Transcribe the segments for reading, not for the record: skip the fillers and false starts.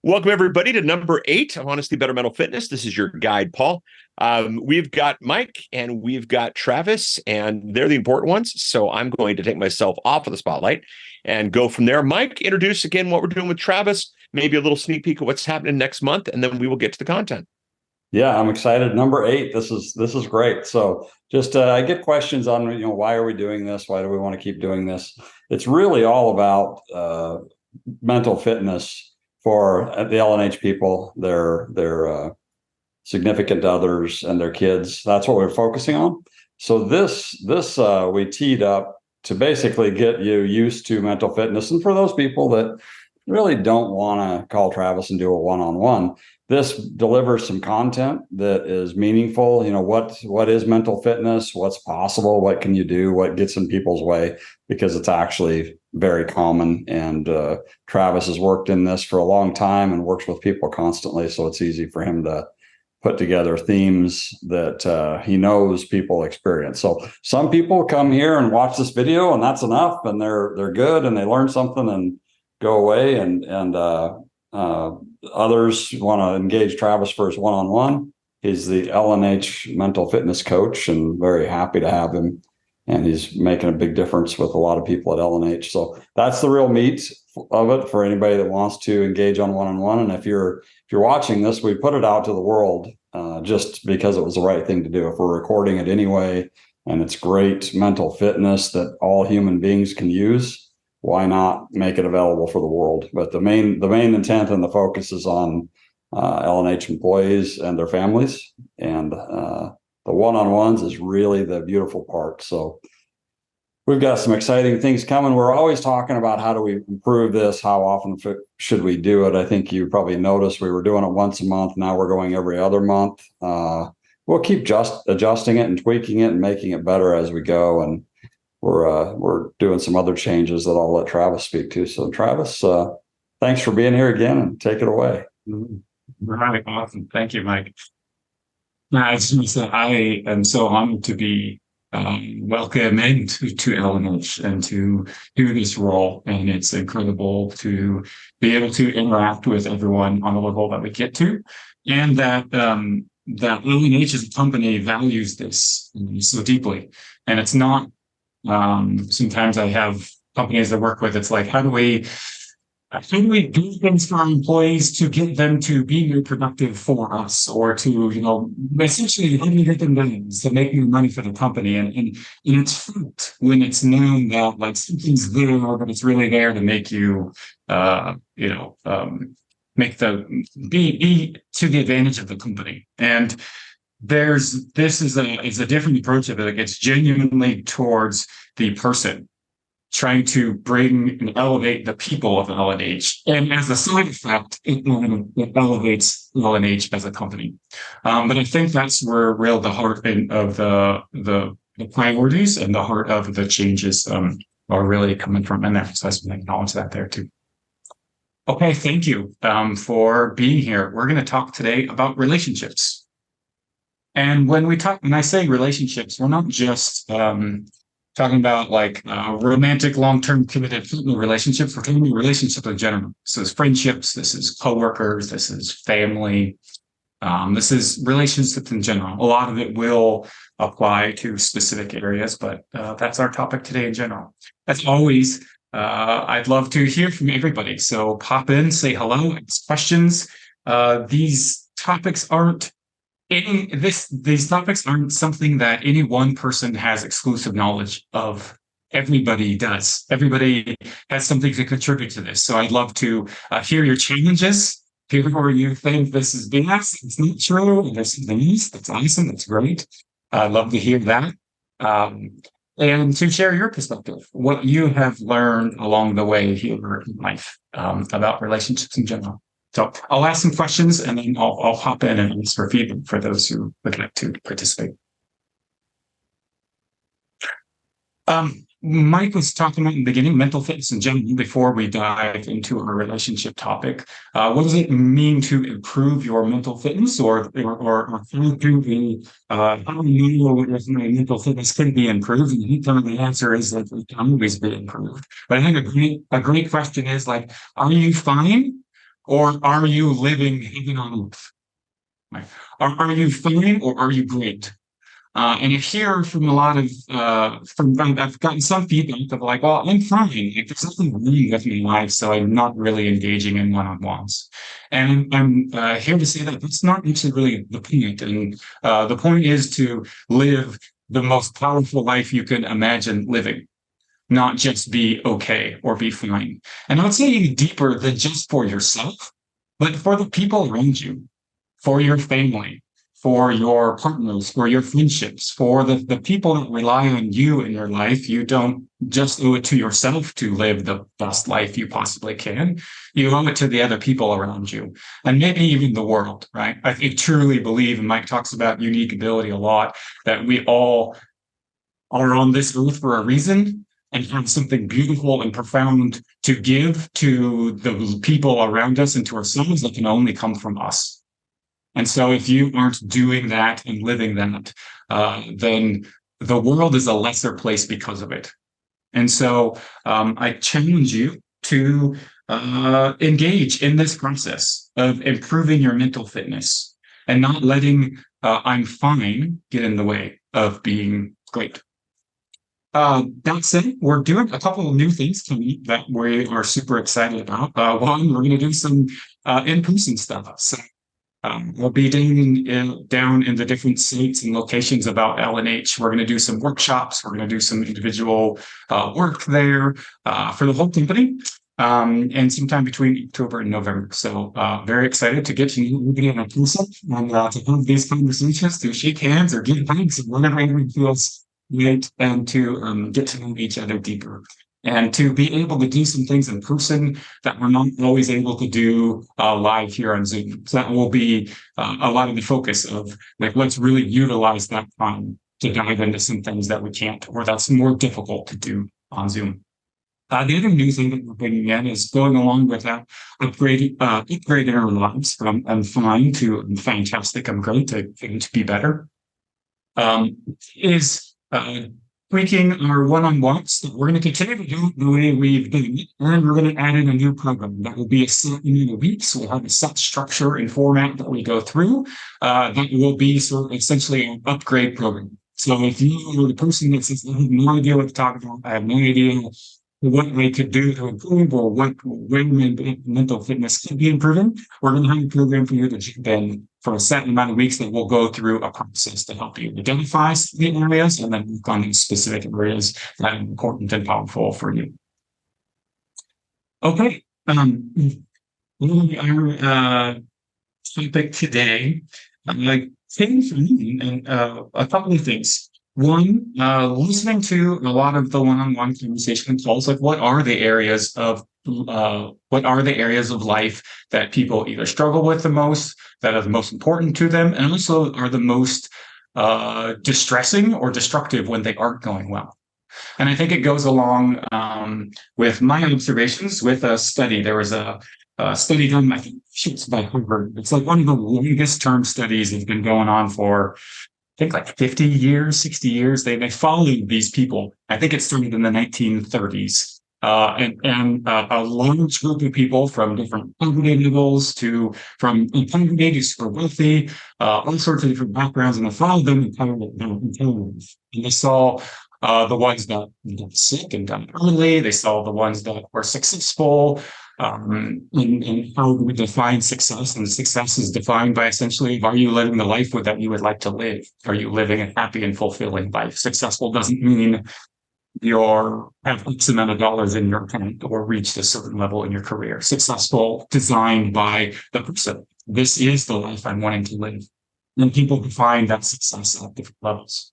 Welcome, everybody, to number 8 of Honestly Better Mental Fitness. This is your guide, Paul. We've got Mike and we've got Travis, and they're the important ones. So I'm going to take myself off of the spotlight and go from there. Mike, introduce again what we're doing with Travis, maybe a little sneak peek of what's happening next month, and then we will get to the content. Yeah, I'm excited. Number 8. This is great. So just I get questions on, why are we doing this? Why do we want to keep doing this? It's really all about mental fitness for the LNH people, their significant others, and their kids. That's what we're focusing on. So this we teed up to basically get you used to mental fitness, and for those people that really don't want to call Travis and do a one-on-one, this delivers some content that is meaningful. What is mental fitness? What's possible? What can you do? What gets in people's way? Because it's actually very common. And Travis has worked in this for a long time and works with people constantly. So it's easy for him to put together themes that he knows people experience. So some people come here and watch this video and that's enough, and they're good and they learn something and go away. And others want to engage Travis for his one-on-one. He's the LNH mental fitness coach, and very happy to have him. And he's making a big difference with a lot of people at LNH. So that's the real meat of it for anybody that wants to engage on one-on-one. And if you're watching this, we put it out to the world just because it was the right thing to do. If we're recording it anyway, and it's great mental fitness that all human beings can use, why not make it available for the world? But the main intent and the focus is on LNH employees and their families, and the one-on-ones is really the beautiful part. So we've got some exciting things coming. We're always talking about how do we improve this? How often should we do it? I think you probably noticed we were doing it once a month. Now we're going every other month. We'll keep just adjusting it and tweaking it and making it better as we go. And we're doing some other changes that I'll let Travis speak to. So Travis, thanks for being here again, and take it away. Right. Awesome. Thank you, Mike. I am so honored to be welcome into LNH and to do this role. And it's incredible to be able to interact with everyone on the level that we get to, and that LNH as a company values this so deeply. And it's not, sometimes I have companies I work with, it's like, how do we do things for our employees to get them to be more productive for us, or to, essentially get them gains to make more money for the company. And it's felt when it's known that like something's there, but it's really there to make you, make be to the advantage of the company. And this is a different approach of it. It gets genuinely towards the person, trying to bring and elevate the people of LNH. And as a side effect, it elevates LNH as a company. But I think that's where the heart of the priorities and the heart of the changes are really coming from in there. So I just want to acknowledge that there too. Okay, thank you for being here. We're going to talk today about relationships. And when I say relationships, we're not just talking about like romantic, long-term, committed relationships. We're talking about relationships in general. So it's friendships, this is coworkers, this is family, this is relationships in general. A lot of it will apply to specific areas, but that's our topic today in general. As always, I'd love to hear from everybody. So pop in, say hello, ask questions. These topics aren't something that any one person has exclusive knowledge of. Everybody does. Everybody has something to contribute to this. So I'd love to hear your challenges, hear where you think this is BS, it's not true, and there's something else that's awesome, that's great. I'd love to hear that. And to share your perspective, what you have learned along the way here in life about relationships in general. So I'll ask some questions, and then I'll hop in and ask for feedback for those who would like to participate. Mike was talking about in the beginning, mental fitness in general, before we dive into our relationship topic. What does it mean to improve your mental fitness, or how do we know if my mental fitness can be improved? And he told me the answer is that it can always be improved. But I think a great question is like, are you fine? Or are you living heaven on earth? Right? Are you fine or are you great? And I hear from a lot of I've gotten some feedback of like, well, I'm fine. Like, there's nothing wrong with my life, so I'm not really engaging in one-on-ones. And I'm here to say that that's not actually really the point. And the point is to live the most powerful life you can imagine living, not just be okay or be fine. And I would say deeper than just for yourself, but for the people around you, for your family, for your partners, for your friendships, for the people that rely on you in your life. You don't just owe it to yourself to live the best life you possibly can. You owe it to the other people around you, and maybe even the world, right? I truly believe, and Mike talks about unique ability a lot, that we all are on this earth for a reason and have something beautiful and profound to give to the people around us and to ourselves that can only come from us. And so if you aren't doing that and living that, then the world is a lesser place because of it. And so I challenge you to engage in this process of improving your mental fitness and not letting I'm fine get in the way of being great. That said, we're doing a couple of new things tonight that we are super excited about. One, we're going to do some in-person stuff. So we'll be down in the different states and locations about LNH. We're going to do some workshops. We're going to do some individual work there for the whole company, and sometime between October and November. So very excited to get to know everybody in person and to have these conversations, to shake hands or give hugs and whatever it feels right, and to get to know each other deeper. And to be able to do some things in person that we're not always able to do live here on Zoom. So that will be a lot of the focus of like, let's really utilize that time to dive into some things that we can't, or that's more difficult to do on Zoom. The other new thing that we're bringing in is going along with that, upgrading our lives from I'm fine to I'm fantastic, I'm great, to be better, is tweaking our one-on-ones that we're going to continue to do the way we've done it, and we're going to add in a new program that will be a set amount of weeks. We'll have a set structure and format that we go through. That will be sort of essentially an upgrade program. So if you are the person that says, I have no idea what to talk about, I have no idea what I could do to improve or where my mental fitness could be improving, we're going to have a program for you to jump in for a set amount of weeks that will go through a process to help you identify the areas and then work on these specific areas that are important and powerful for you. Okay. Our topic today, came from me and a couple of things. One, listening to a lot of the one-on-one conversation calls, like what are the areas of life that people either struggle with the most, that are the most important to them, and also are the most distressing or destructive when they aren't going well. And I think it goes along with my observations with a study. There was a study done, I think it's by Harvard. It's like one of the longest term studies that's been going on for, I think, like 50 years, 60 years. They followed these people. I think it started in the 1930s. And a large group of people from different poverty levels from poverty to super wealthy, all sorts of different backgrounds, and they followed them entirely. And they saw the ones that got sick and died early. They saw the ones that were successful. And how we define success, and success is defined by essentially, are you living the life that you would like to live? Are you living a happy and fulfilling life? Successful doesn't mean you have X amount of dollars in your account or reached a certain level in your career. Successful, designed by the person. This is the life I'm wanting to live. And people define that success at different levels.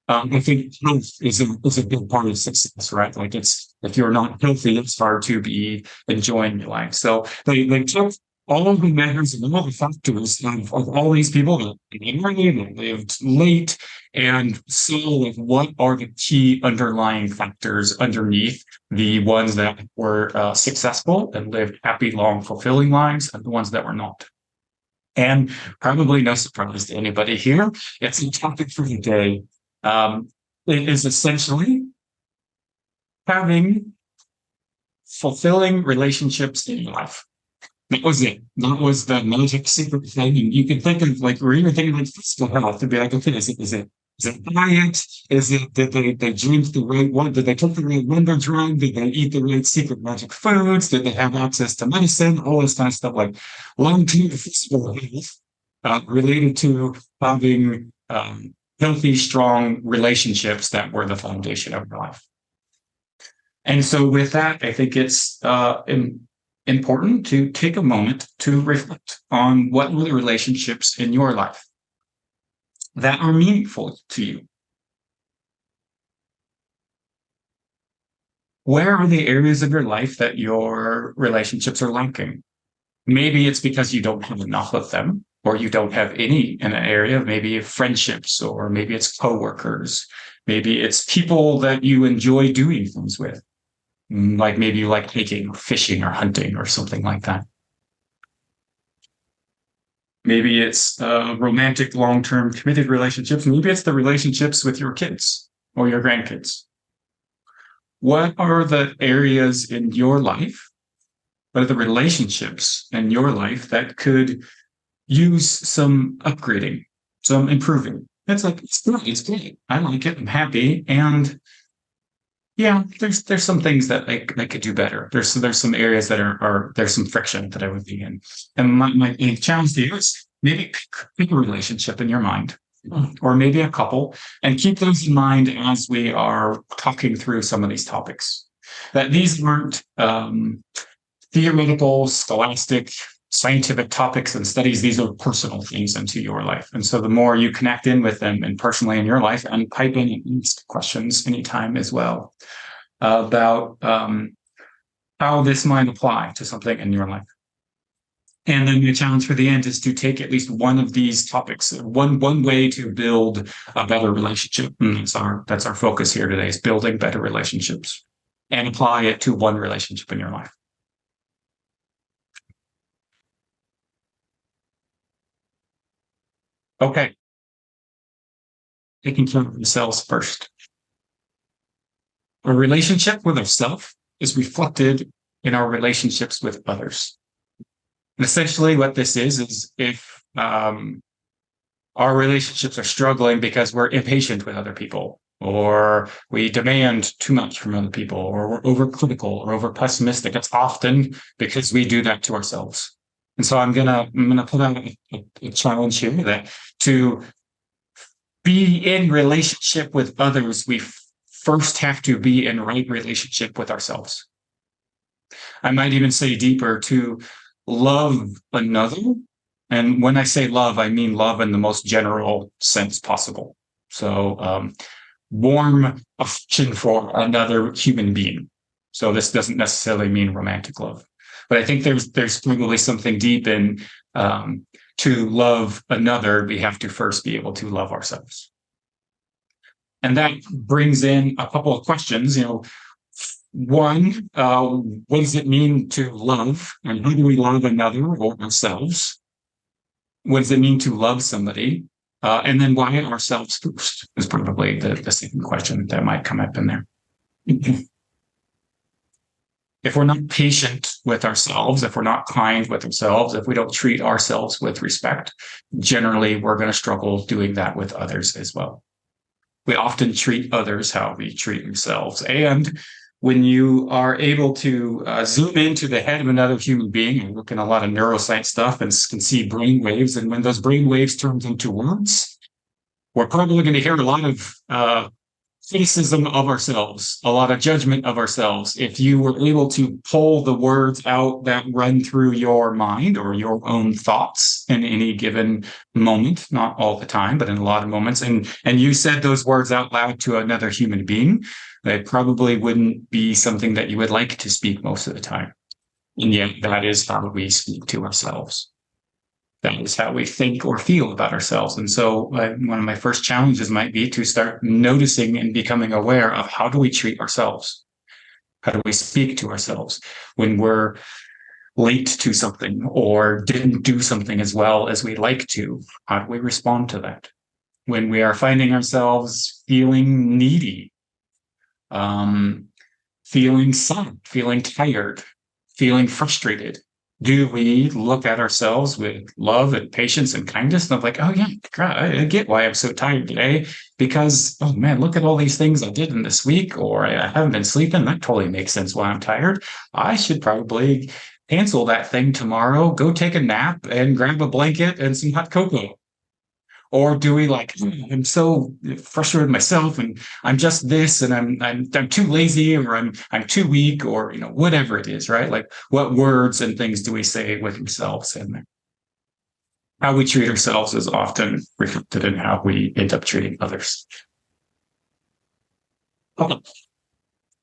I think health is a big part of success, right? Like if you're not healthy, it's hard to be enjoying your life. So they took all of the measures and all the factors of all these people that lived late, and saw what are the key underlying factors underneath the ones that were successful and lived happy, long, fulfilling lives, and the ones that were not. And probably no surprise to anybody here, it's a topic for the day. It is essentially having fulfilling relationships in your life. That was it. That was the magic secret thing. And you can think of like, or even thinking like physical health to be like, okay, is it diet? Is it that they drink the right one? Did they take the right wonder drug? Did they eat the right secret magic foods? Did they have access to medicine? All this kind of stuff, like long-term physical health related to having healthy, strong relationships that were the foundation of your life. And so with that, I think it's important to take a moment to reflect on what are the relationships in your life that are meaningful to you. Where are the areas of your life that your relationships are lacking? Maybe it's because you don't have enough of them, or you don't have any in an area, maybe friendships, or maybe it's coworkers, maybe it's people that you enjoy doing things with. Like maybe you like hiking or fishing or hunting or something like that. Maybe it's romantic, long-term committed relationships. Maybe it's the relationships with your kids or your grandkids. What are the areas in your life? What are the relationships in your life that could use some upgrading, some improving? It's like, it's great. I like it. I'm happy. And yeah, there's some things that I could do better. There's some areas that are there's some friction that I would be in. And my challenge to you is maybe pick a relationship in your mind, or maybe a couple, and keep those in mind as we are talking through some of these topics. That these weren't theoretical, scholastic, scientific topics and studies. These are personal things into your life. And so the more you connect in with them and personally in your life, and pipe in and ask questions anytime as well about how this might apply to something in your life. And then the challenge for the end is to take at least one of these topics, one way to build a better relationship. And that's our focus here today, is building better relationships, and apply it to one relationship in your life. Okay. Taking care of themselves first. Our relationship with ourselves is reflected in our relationships with others. And essentially what this is if our relationships are struggling because we're impatient with other people, or we demand too much from other people, or we're overcritical or over pessimistic, it's often because we do that to ourselves. And so I'm gonna put out a challenge here that to be in relationship with others, we first have to be in right relationship with ourselves. I might even say deeper, to love another. And when I say love, I mean love in the most general sense possible. So warm affection for another human being. So this doesn't necessarily mean romantic love. But I think there's probably something deep in to love another, we have to first be able to love ourselves. And that brings in a couple of questions. One, what does it mean to love? And how do we love another or ourselves? What does it mean to love somebody? And then why ourselves first is probably the second question that might come up in there. If we're not patient with ourselves, if we're not kind with ourselves, if we don't treat ourselves with respect, generally we're going to struggle doing that with others as well. We often treat others how we treat ourselves. And when you are able to zoom into the head of another human being and look in a lot of neuroscience stuff and can see brain waves, and when those brain waves turn into words, we're probably going to hear a lot of criticism of ourselves, a lot of judgment of ourselves. If you were able to pull the words out that run through your mind or your own thoughts in any given moment, not all the time, but in a lot of moments, and you said those words out loud to another human being, that probably wouldn't be something that you would like to speak most of the time. And yet that is how we speak to ourselves. That is how we think or feel about ourselves. And so one of my first challenges might be to start noticing and becoming aware of, how do we treat ourselves? How do we speak to ourselves when we're late to something or didn't do something as well as we'd like to? How do we respond to that? When we are finding ourselves feeling needy, feeling sad, feeling tired, feeling frustrated, Do we look at ourselves with love and patience and kindness? And I'm like, oh yeah, God, I get why I'm so tired today because, oh man, look at all these things I did in this week, or I haven't been sleeping. That totally makes sense why I'm tired. I should probably cancel that thing tomorrow, go take a nap and grab a blanket and some hot cocoa. Or do we like, I'm so frustrated with myself and I'm just this and I'm too lazy or I'm too weak or whatever it is, right? Like what words and things do we say with ourselves, and how we treat ourselves is often reflected in how we end up treating others. Okay.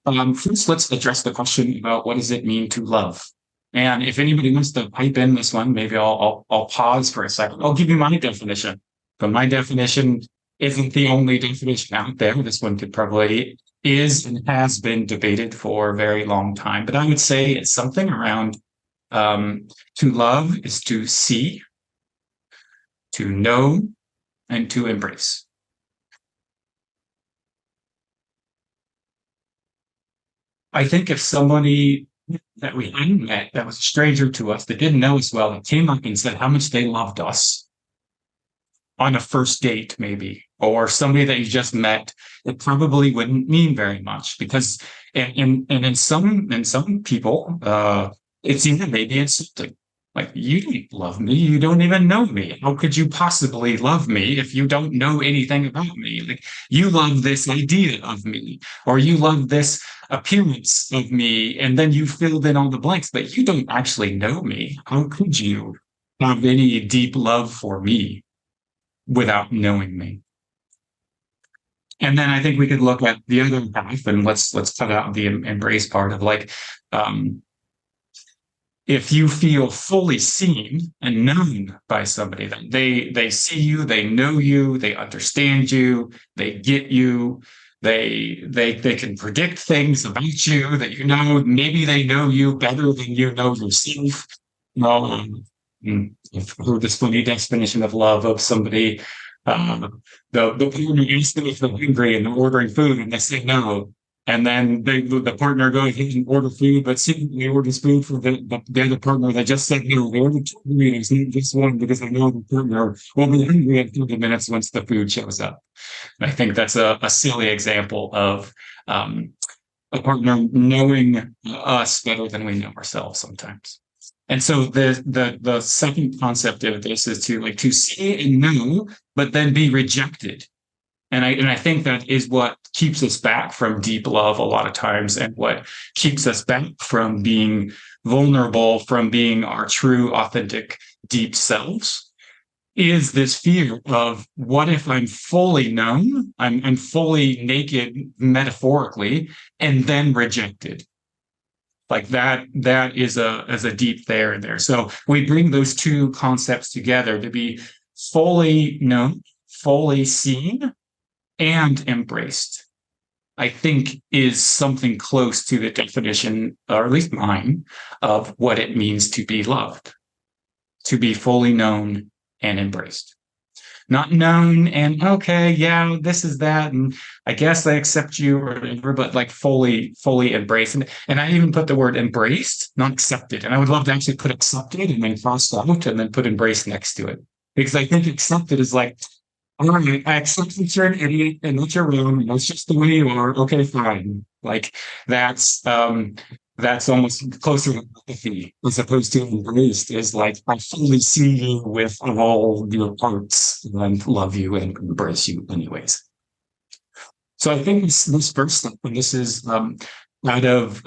First, let's address the question about what does it mean to love. And if anybody wants to pipe in this one, maybe I'll pause for a second. I'll give you my definition. But my definition isn't the only definition out there. This one could probably is and has been debated for a very long time. But I would say it's something around to love is to see, to know, and to embrace. I think if somebody that we hadn't met, that was a stranger to us, that didn't know us well, that came up and said how much they loved us on a first date, maybe, or somebody that you just met, it probably wouldn't mean very much because, and in some people, it's even maybe insulting. Like, you don't love me. You don't even know me. How could you possibly love me if you don't know anything about me? Like, you love this idea of me, or you love this appearance of me, and then you filled in all the blanks, but you don't actually know me. How could you have any deep love for me without knowing me? And then I think we could look at the other half, and let's cut out the embrace part of like, if you feel fully seen and known by somebody, that they see you, they know you, they understand you, they get you, they can predict things about you that maybe they know you better than you know yourself. Well, I've heard this funny definition of love of somebody. The partner asks them if they're hungry and they're ordering food and they say no. And then the partner goes and order food, but secretly orders food for the other partner that just said no. They ordered 2 meals, not just one, because they know the partner will be hungry in 30 minutes once the food shows up. And I think that's a silly example of a partner knowing us better than we know ourselves sometimes. And so the second concept of this is to see and know, but then be rejected. And I think that is what keeps us back from deep love a lot of times, and what keeps us back from being vulnerable, from being our true, authentic, deep selves, is this fear of what if I'm fully known, I'm fully naked metaphorically, and then rejected. Like that is a deep there in there. So we bring those two concepts together to be fully known, fully seen, and embraced, I think, is something close to the definition, or at least mine, of what it means to be loved, to be fully known and embraced. Not known and okay, yeah, this is that, and I guess I accept you or whatever, but like fully embraced. And I even put the word embraced, not accepted. And I would love to actually put accepted and then cross out and then put embraced next to it. Because I think accepted is like, all right, I accept that you're an idiot and that you're wrong, and that's just the way you are. Okay, fine. Like that's almost closer to empathy as opposed to embraced, is like I fully see you with all your parts and love you and embrace you anyways. So I think this first step, and this is out of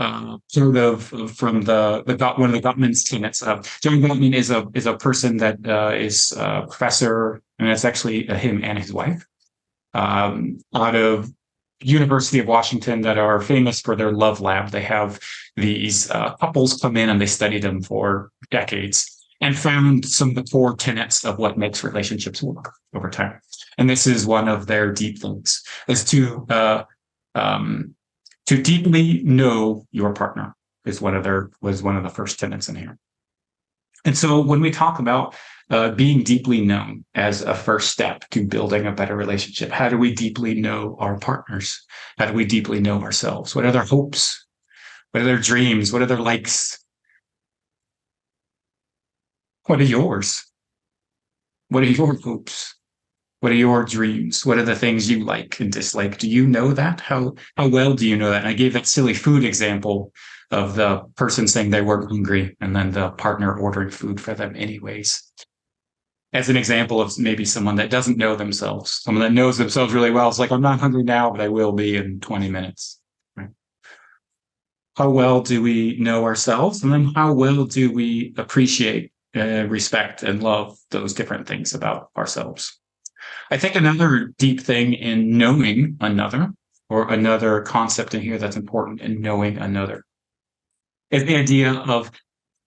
sort of from one of the Gottman's tenets. John Gottman is a person that is a professor, and it's actually him and his wife out of University of Washington, that are famous for their love lab. They have these couples come in and they study them for decades and found some of the core tenets of what makes relationships work over time. And this is one of their deep things, is to deeply know your partner was one of the first tenets in here. And so when we talk about being deeply known as a first step to building a better relationship, how do we deeply know our partners? How do we deeply know ourselves? What are their hopes? What are their dreams? What are their likes? What are yours? What are your hopes? What are your dreams? What are the things you like and dislike? Do you know that? How well do you know that? And I gave that silly food example of the person saying they weren't hungry and then the partner ordering food for them anyways, as an example of maybe someone that doesn't know themselves. Someone that knows themselves really well. It's like, I'm not hungry now, but I will be in 20 minutes. Right? How well do we know ourselves? And then how well do we appreciate, respect, and love those different things about ourselves? I think another deep thing in knowing another, or another concept in here that's important in knowing another, is the idea of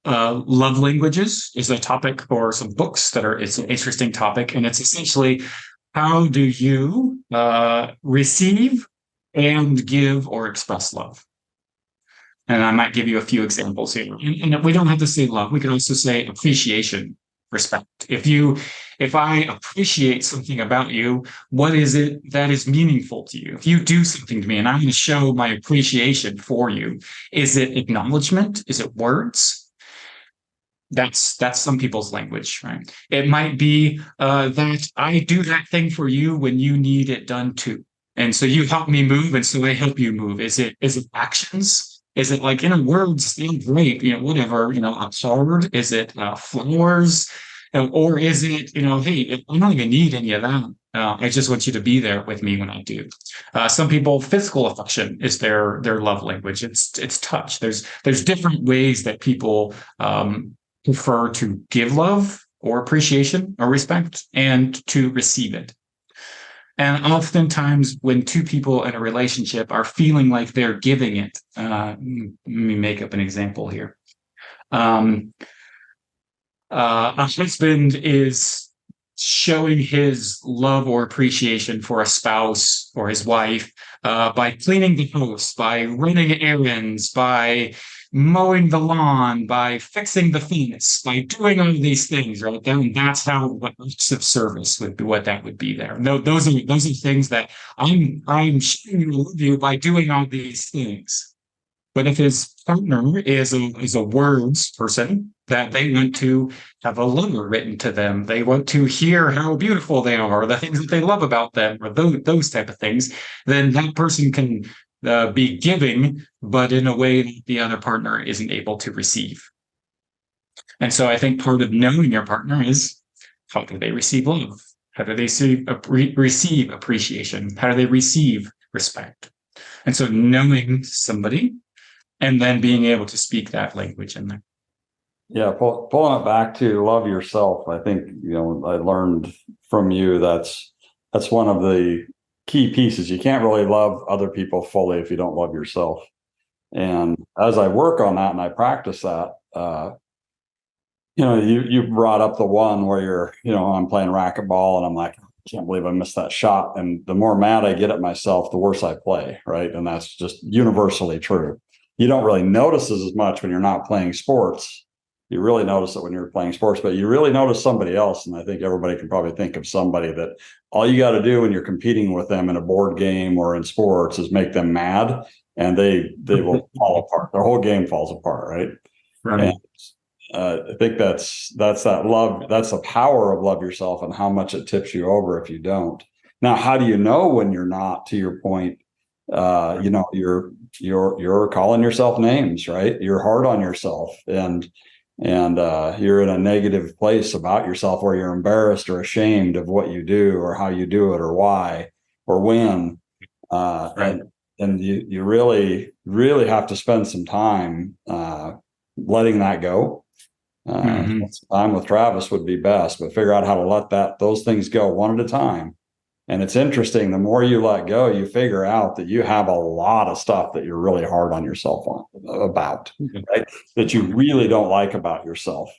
love languages. Is a topic for some books it's an interesting topic. And it's essentially, how do you receive and give or express love? And I might give you a few examples here. And we don't have to say love. We can also say appreciation, respect. If I appreciate something about you, what is it that is meaningful to you? If you do something to me and I'm going to show my appreciation for you, is it acknowledgement? Is it words? That's some people's language, right? It might be that I do that thing for you when you need it done too. And so you help me move, and so I help you move. Is it actions? Is it like, words, great, whatever, a card? Is it flowers? Or is it, hey, I don't even need any of that. I just want you to be there with me when I do. Some people, physical affection is their love language. It's touch. There's different ways that people prefer to give love or appreciation or respect and to receive it. And oftentimes when two people in a relationship are feeling like they're giving it, let me make up an example here. A husband is showing his love or appreciation for a spouse or his wife by cleaning the house, by running errands, by mowing the lawn, by fixing the fence, by doing all of these things, right? That's how acts of service would be, what that would be there. No, those are things that I'm showing you by doing all these things. But if his partner is a words person, that they want to have a letter written to them, they want to hear how beautiful they are, or the things that they love about them, or those type of things, then that person can be giving, but in a way that the other partner isn't able to receive. And so I think part of knowing your partner is, how do they receive love? How do they receive appreciation? How do they receive respect? And so knowing somebody and then being able to speak that language in there. Yeah, pulling it back to love yourself. I think, I learned from you that's one of the key pieces. You can't really love other people fully if you don't love yourself. And as I work on that and I practice that, you brought up the one where I'm playing racquetball and I'm like, I can't believe I missed that shot. And the more mad I get at myself, the worse I play, right? And that's just universally true. You don't really notice this as much when you're not playing sports. You really notice it when you're playing sports, but you really notice somebody else. And I think everybody can probably think of somebody that all you got to do when you're competing with them in a board game or in sports is make them mad, and they will fall apart. Their whole game falls apart, right? Right. And I think that's that love. That's the power of love yourself and how much it tips you over if you don't. Now, how do you know when you're not? To your point, you're calling yourself names, right? You're hard on yourself, and you're in a negative place about yourself, where you're embarrassed or ashamed of what you do or how you do it or why or when. Right. And you really, really have to spend some time letting that go. Some time with Travis would be best, but figure out how to let those things go one at a time. And it's interesting, the more you let go, you figure out that you have a lot of stuff that you're really hard on yourself about, right? That you really don't like about yourself.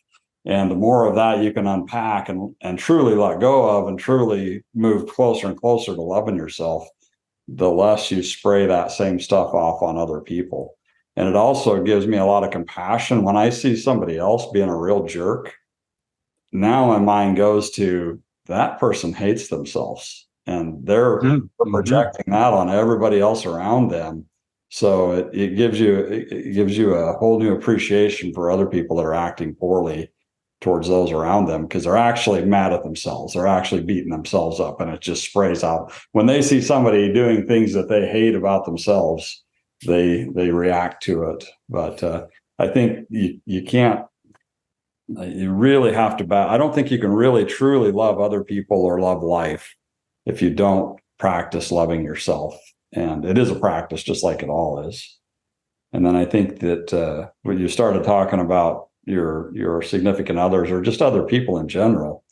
And the more of that you can unpack and truly let go of and truly move closer and closer to loving yourself, the less you spray that same stuff off on other people. And it also gives me a lot of compassion when I see somebody else being a real jerk. Now my mind goes to, that person hates themselves. And they're projecting that on everybody else around them. So it gives you a whole new appreciation for other people that are acting poorly. towards those around them, because they're actually mad at themselves. They're actually beating themselves up, and it just sprays out. When they see somebody doing things that they hate about themselves, they react to it. But I think you can't, you really have to I don't think you can really truly love other people or love life if you don't practice loving yourself. And it is a practice, just like it all is. And then I think that when you started talking about your significant others or just other people in general,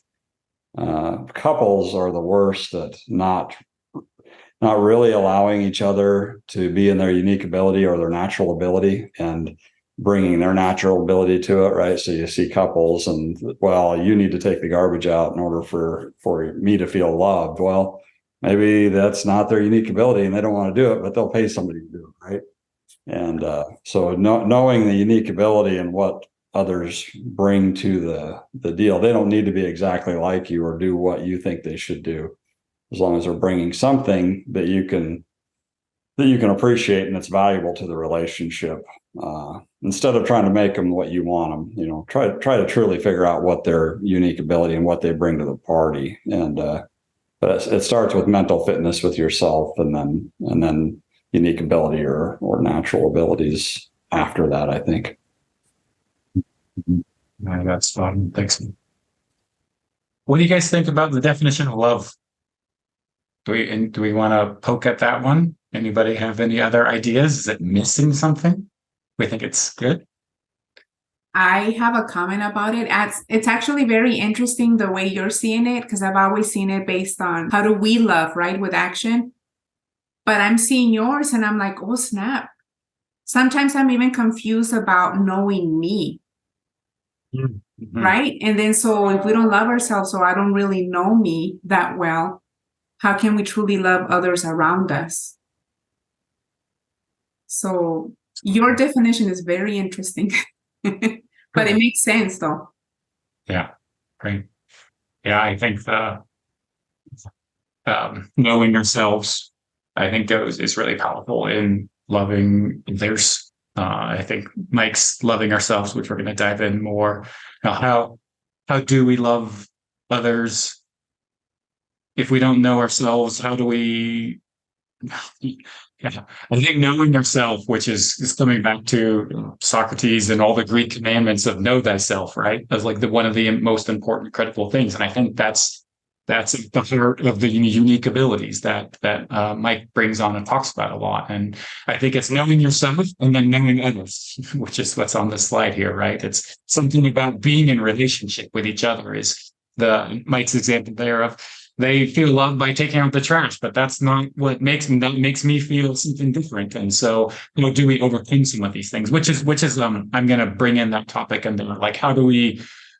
couples are the worst at not really allowing each other to be in their unique ability or their natural ability and bringing their natural ability to it, right? So you see couples and, well, you need to take the garbage out in order for me to feel loved. Well, maybe that's not their unique ability and they don't want to do it, but they'll pay somebody to do it, right? And so knowing the unique ability and what others bring to the deal, they don't need to be exactly like you or do what you think they should do, as long as they're bringing something that you can appreciate and it's valuable to the relationship. Instead of trying to make them what you want them, try to truly figure out what their unique ability and what they bring to the party. And but it starts with mental fitness with yourself, and then unique ability or natural abilities after that, I think. That's fun. Thanks. What do you guys think about the definition of love? Do we want to poke at that one? Anybody have any other ideas? Is it missing something? We think it's good. I have a comment about it. It's actually very interesting the way you're seeing it, because I've always seen it based on how do we love, right, with action. But I'm seeing yours and I'm like, oh, snap. Sometimes I'm even confused about knowing me. Mm-hmm. Right? And then so if we don't love ourselves, or I don't really know me that well, how can we truly love others around us? So your definition is very interesting, but it makes sense though. Yeah, great. Yeah, I think knowing ourselves, I think is really powerful in loving others. I think Mike's loving ourselves, which we're going to dive in more. Now, how do we love others if we don't know ourselves? How do we? Yeah, I think knowing yourself, which is coming back to Socrates and all the Greek commandments of know thyself, right? As like one of the most important critical things. And I think that's at the heart of the unique abilities that Mike brings on and talks about a lot. And I think it's knowing yourself and then knowing others, which is what's on the slide here, right? It's something about being in relationship with each other is Mike's example there of they feel loved by taking out the trash, but that's not what makes me. That makes me feel something different. And so, do we overcome some of these things? Which is I'm going to bring in that topic and then like how do we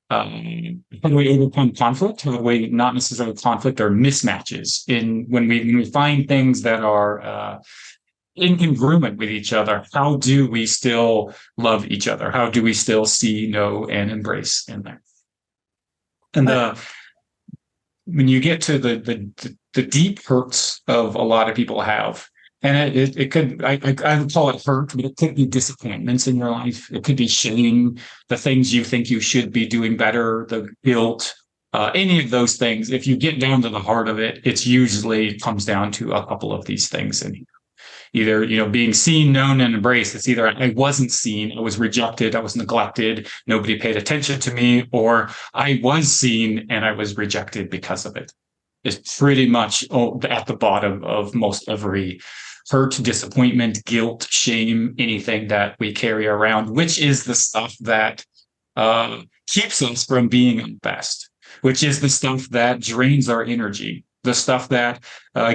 overcome conflict? How do we not necessarily conflict or mismatches when we find things that are incongruent with each other? How do we still love each other? How do we still see, know, and embrace in there? And when you get to the deep hurts of a lot of people have, and it could, I would call it hurt, but it could be disappointments in your life. It could be shame, the things you think you should be doing better, the guilt, any of those things. If you get down to the heart of it, it's usually comes down to a couple of these things. And either, being seen, known, and embraced. It's either I wasn't seen, I was rejected, I was neglected, nobody paid attention to me, or I was seen and I was rejected because of it. It's pretty much at the bottom of most every hurt, disappointment, guilt, shame, anything that we carry around, which is the stuff that keeps us from being our best, which is the stuff that drains our energy, the stuff that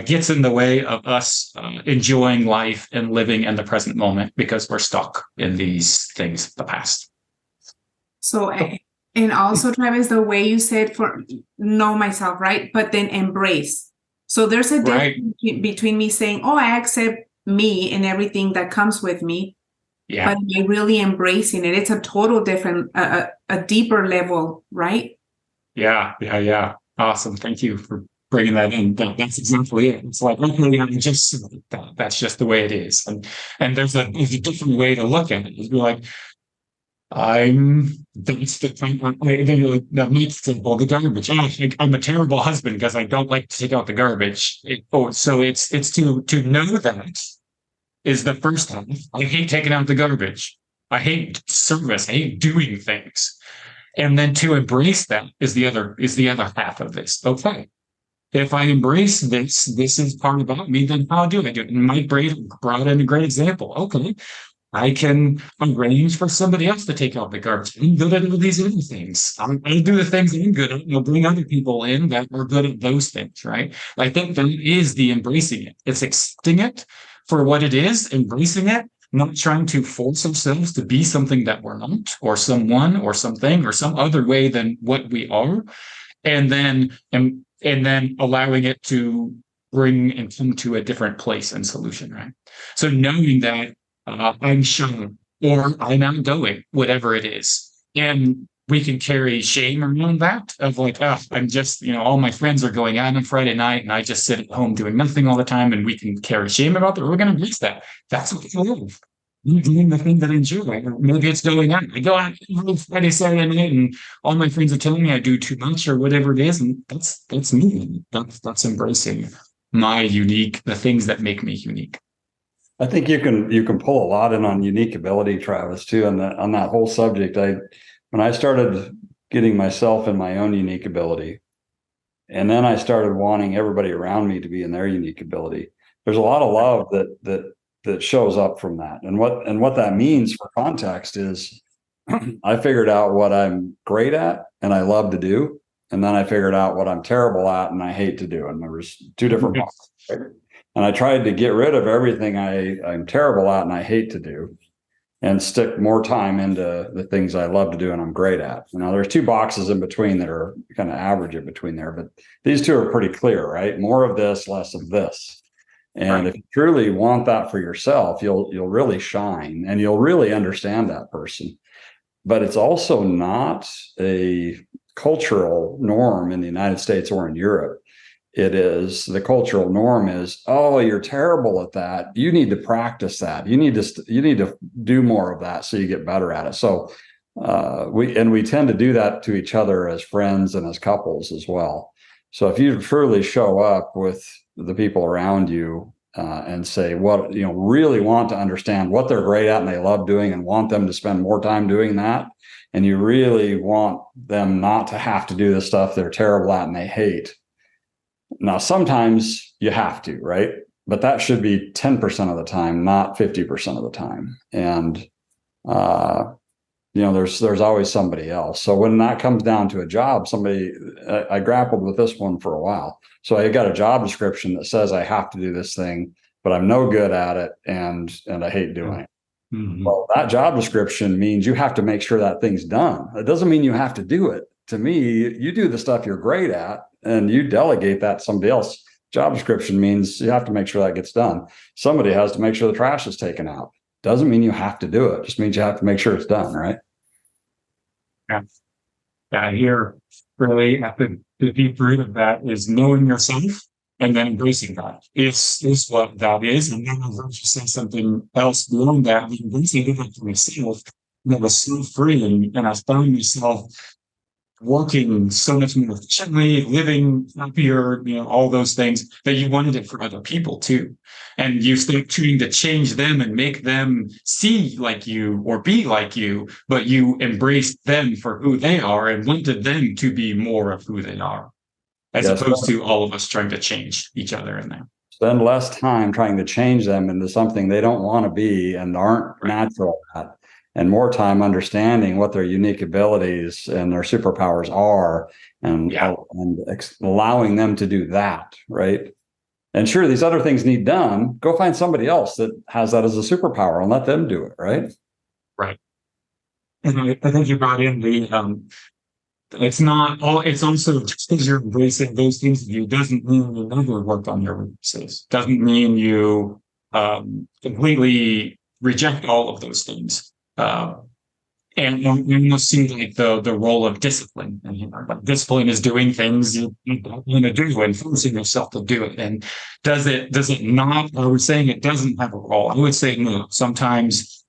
gets in the way of us enjoying life and living in the present moment because we're stuck in these things of the past. So, and also, Travis, the way you said for know myself, right? But then embrace. So there's a difference between me saying, oh, I accept me and everything that comes with me. Yeah. But I'm really embracing it. It's a total different, a deeper level, right? Yeah. Awesome. Thank you for bringing that in. That's exactly it. It's like, okay, that's just the way it is. And there's a different way to look at it. It's like, that's the thing. The meat simple, the garbage. I'm a terrible husband because I don't like to take out the garbage. So it's to know that is the first half. I hate taking out the garbage. I hate service. I hate doing things. And then to embrace that is the other half of this. Okay. If I embrace this is part about me, then how do I do it? And Mike brought in a great example. Okay. I can arrange for somebody else to take out the garbage. I'm good at all these other things. I'll do the things I'm good at. I'll bring other people in that are good at those things, right? I think that is the embracing it. It's accepting it for what it is, embracing it, not trying to force ourselves to be something that we're not, or someone, or something, or some other way than what we are, and then allowing it to bring and come to a different place and solution, right? So knowing that I'm shy or I'm outgoing, whatever it is. And we can carry shame around that of like, I'm just, all my friends are going out on Friday night and I just sit at home doing nothing all the time. And we can carry shame about that. We're going to embrace that. That's what I love. I'm doing the thing that I enjoy. Or maybe it's going out. I go out every Friday, Saturday night, and all my friends are telling me I do too much or whatever it is. And that's me. That's embracing the things that make me unique. I think you can pull a lot in on unique ability, Travis, too, on that whole subject. When I started getting myself in my own unique ability, and then I started wanting everybody around me to be in their unique ability, there's a lot of love that shows up from that. And what that means for context is I figured out what I'm great at and I love to do. And then I figured out what I'm terrible at and I hate to do. And there was two different boxes. Right? And I tried to get rid of everything I'm terrible at and I hate to do and stick more time into the things I love to do and I'm great at. Now, there's two boxes in between that are kind of average in between there, but these two are pretty clear, right? More of this, less of this. And if you truly want that for yourself, you'll really shine and you'll really understand that person. But it's also not a cultural norm in the United States or in Europe. It is the cultural norm is, oh, you're terrible at that. You need to practice that. You need to do more of that so you get better at it. So we tend to do that to each other as friends and as couples as well. So if you truly show up with the people around you and say really want to understand what they're great at and they love doing and want them to spend more time doing that, and you really want them not to have to do the stuff they're terrible at and they hate. Now, sometimes you have to, right? But that should be 10% of the time, not 50% of the time. And, there's always somebody else. So when that comes down to a job, I grappled with this one for a while. So I got a job description that says I have to do this thing, but I'm no good at it and I hate doing it. Mm-hmm. Well, that job description means you have to make sure that thing's done. It doesn't mean you have to do it. To me, you do the stuff you're great at and you delegate that to somebody else. Job description means you have to make sure that gets done. Somebody has to make sure the trash is taken out. Doesn't mean you have to do it. It just means you have to make sure it's done, right? Yeah. Here, really, at the deep root of that is knowing yourself and then embracing that. Is what that is. And then I'm going to say something else beyond that. Embracing it for myself, I was so free and I found myself working so much more efficiently, living happier, all those things that you wanted it for other people too. And you start trying to change them and make them see like you or be like you, but you embraced them for who they are and wanted them to be more of who they are, as opposed to all of us trying to change each other in there. Spend less time trying to change them into something they don't want to be and aren't natural at. And more time understanding what their unique abilities and their superpowers are and allowing them to do that, right? And sure, these other things need done. Go find somebody else that has that as a superpower and let them do it, right? Right. And I think you brought in it's also just because you're embracing those things of you doesn't mean you never work on your weaknesses. Doesn't mean you completely reject all of those things. And you almost see like the role of discipline. And like discipline is doing things you don't want to do and forcing yourself to do it. And does it not? I was saying it doesn't have a role. I would say no. Sometimes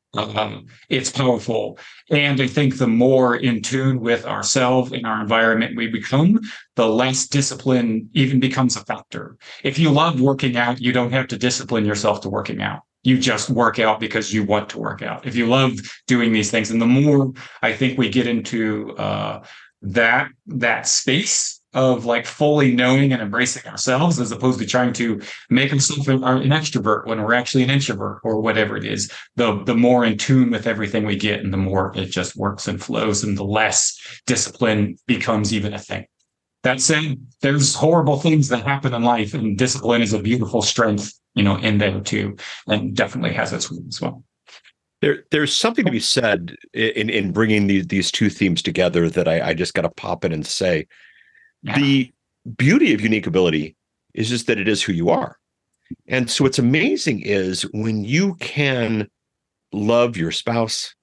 it's powerful. And I think the more in tune with ourselves and our environment we become, the less discipline even becomes a factor. If you love working out, you don't have to discipline yourself to working out. You just work out because you want to work out. If you love doing these things, and the more I think we get into that space of like fully knowing and embracing ourselves, as opposed to trying to make ourselves an extrovert when we're actually an introvert or whatever it is, the more in tune with everything we get, and the more it just works and flows, and the less discipline becomes even a thing. That said, there's horrible things that happen in life, and discipline is a beautiful strength, in there too, and definitely has its role as well. There's something to be said in bringing these two themes together that I just got to pop in and say. Yeah. The beauty of unique ability is just that it is who you are. And so what's amazing is when you can love your spouse,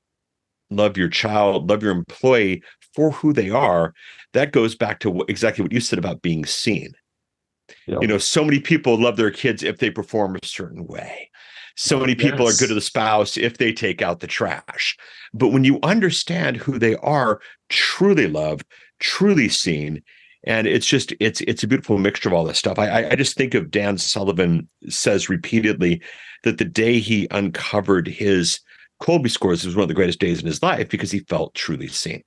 love your child, love your employee for who they are, that goes back to exactly what you said about being seen. Yep. So many people love their kids if they perform a certain way. So many people are good to the spouse if they take out the trash. But when you understand who they are, truly loved, truly seen, and it's a beautiful mixture of all this stuff. I just think of Dan Sullivan says repeatedly that the day he uncovered his Colby scores was one of the greatest days in his life because he felt truly seen.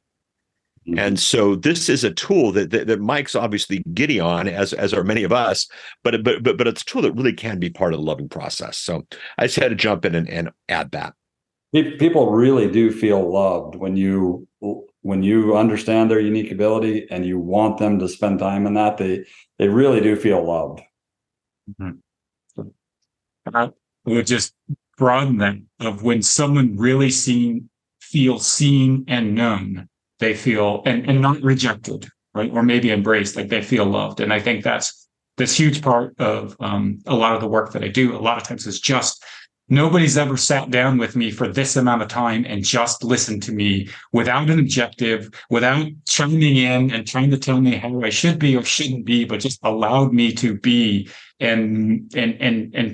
Mm-hmm. And so this is a tool that Mike's obviously giddy on, as are many of us, but it's a tool that really can be part of the loving process. So I just had to jump in and add that. People really do feel loved when you understand their unique ability and you want them to spend time in that. They really do feel loved. Mm-hmm. I would just broaden that of when someone really feels seen and known. They feel and not rejected, right? Or maybe embraced, like they feel loved. And I think that's this huge part of a lot of the work that I do. A lot of times is just nobody's ever sat down with me for this amount of time and just listened to me without an objective, without chiming in and trying to tell me how I should be or shouldn't be, but just allowed me to be and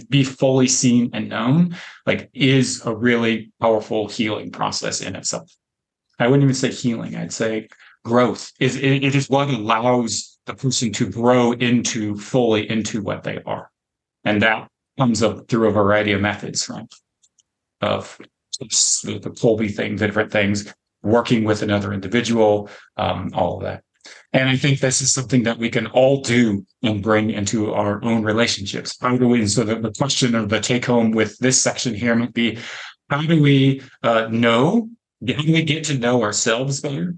be fully seen and known, like is a really powerful healing process in itself. I wouldn't even say healing. I'd say growth. It is what allows the person to grow fully into what they are. And that comes up through a variety of methods, right? Of the Colby thing, the different things, working with another individual, all of that. And I think this is something that we can all do and bring into our own relationships. How do we, so the question of the take home with this section here might be, how do we how do we get to know ourselves better?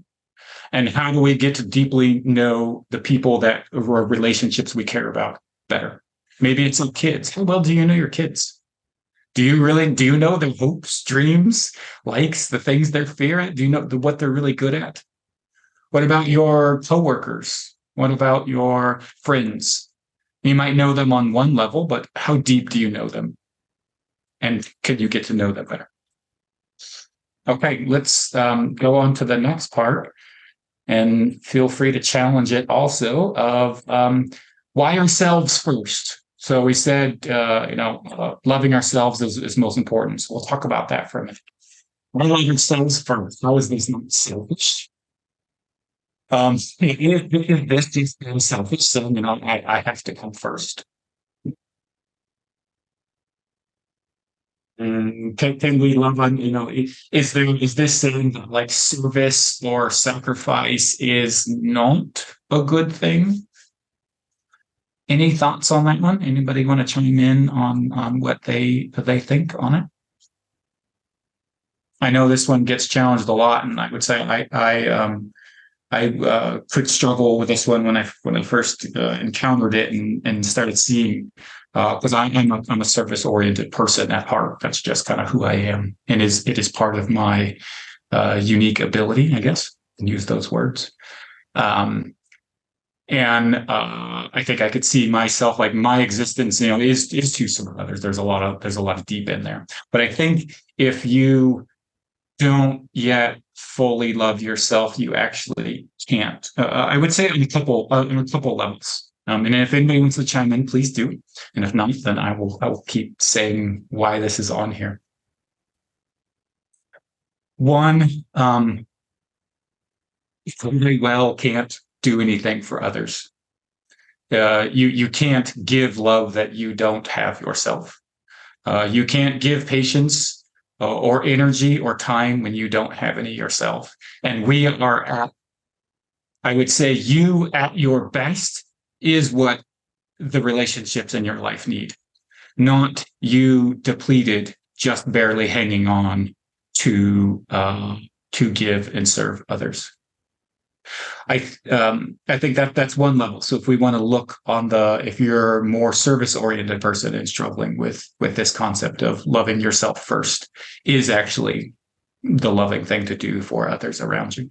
And how do we get to deeply know the people that or relationships we care about better? Maybe it's like kids. How well do you know your kids? Do you know their hopes, dreams, likes, the things they're fear at? Do you know what they're really good at? What about your coworkers? What about your friends? You might know them on one level, but how deep do you know them? And can you get to know them better? Okay, let's go on to the next part, and feel free to challenge it also of why ourselves first. So we said, loving ourselves is most important. So we'll talk about that for a minute. Why love ourselves first? How is this not selfish? If this is being selfish, so I have to come first. And can we love on, is this saying that like service or sacrifice is not a good thing? Any thoughts on that one? Anybody want to chime in on what they think on it? I know this one gets challenged a lot, and I would say I could struggle with this one when I first encountered it and started seeing, because I'm a service oriented person at heart. That's just kind of who I am, and it is part of my unique ability, I guess, and use those words. And I think I could see myself, like my existence, is to some others. There's a lot of deep in there. But I think if you don't yet fully love yourself, you actually can't. I would say on a couple levels. And if anybody wants to chime in, please do. And if not, then I will keep saying why this is on here. One, very well can't do anything for others. You can't give love that you don't have yourself. You can't give patience or energy or time when you don't have any yourself. And we are at, I would say, you at your best is what the relationships in your life need, not you depleted, just barely hanging on to give and serve others. I think that's one level. So if we want to look on if you're a more service oriented person and struggling with this concept of loving yourself first is actually the loving thing to do for others around you.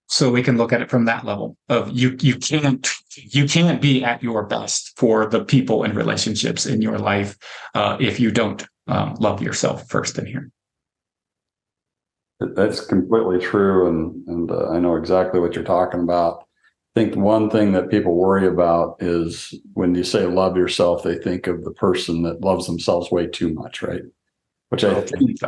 So we can look at it from that level of you can't be at your best for the people and relationships in your life if you don't love yourself first in here. That's completely true, and I know exactly what you're talking about. I think one thing that people worry about is when you say love yourself, they think of the person that loves themselves way too much, right? Which I think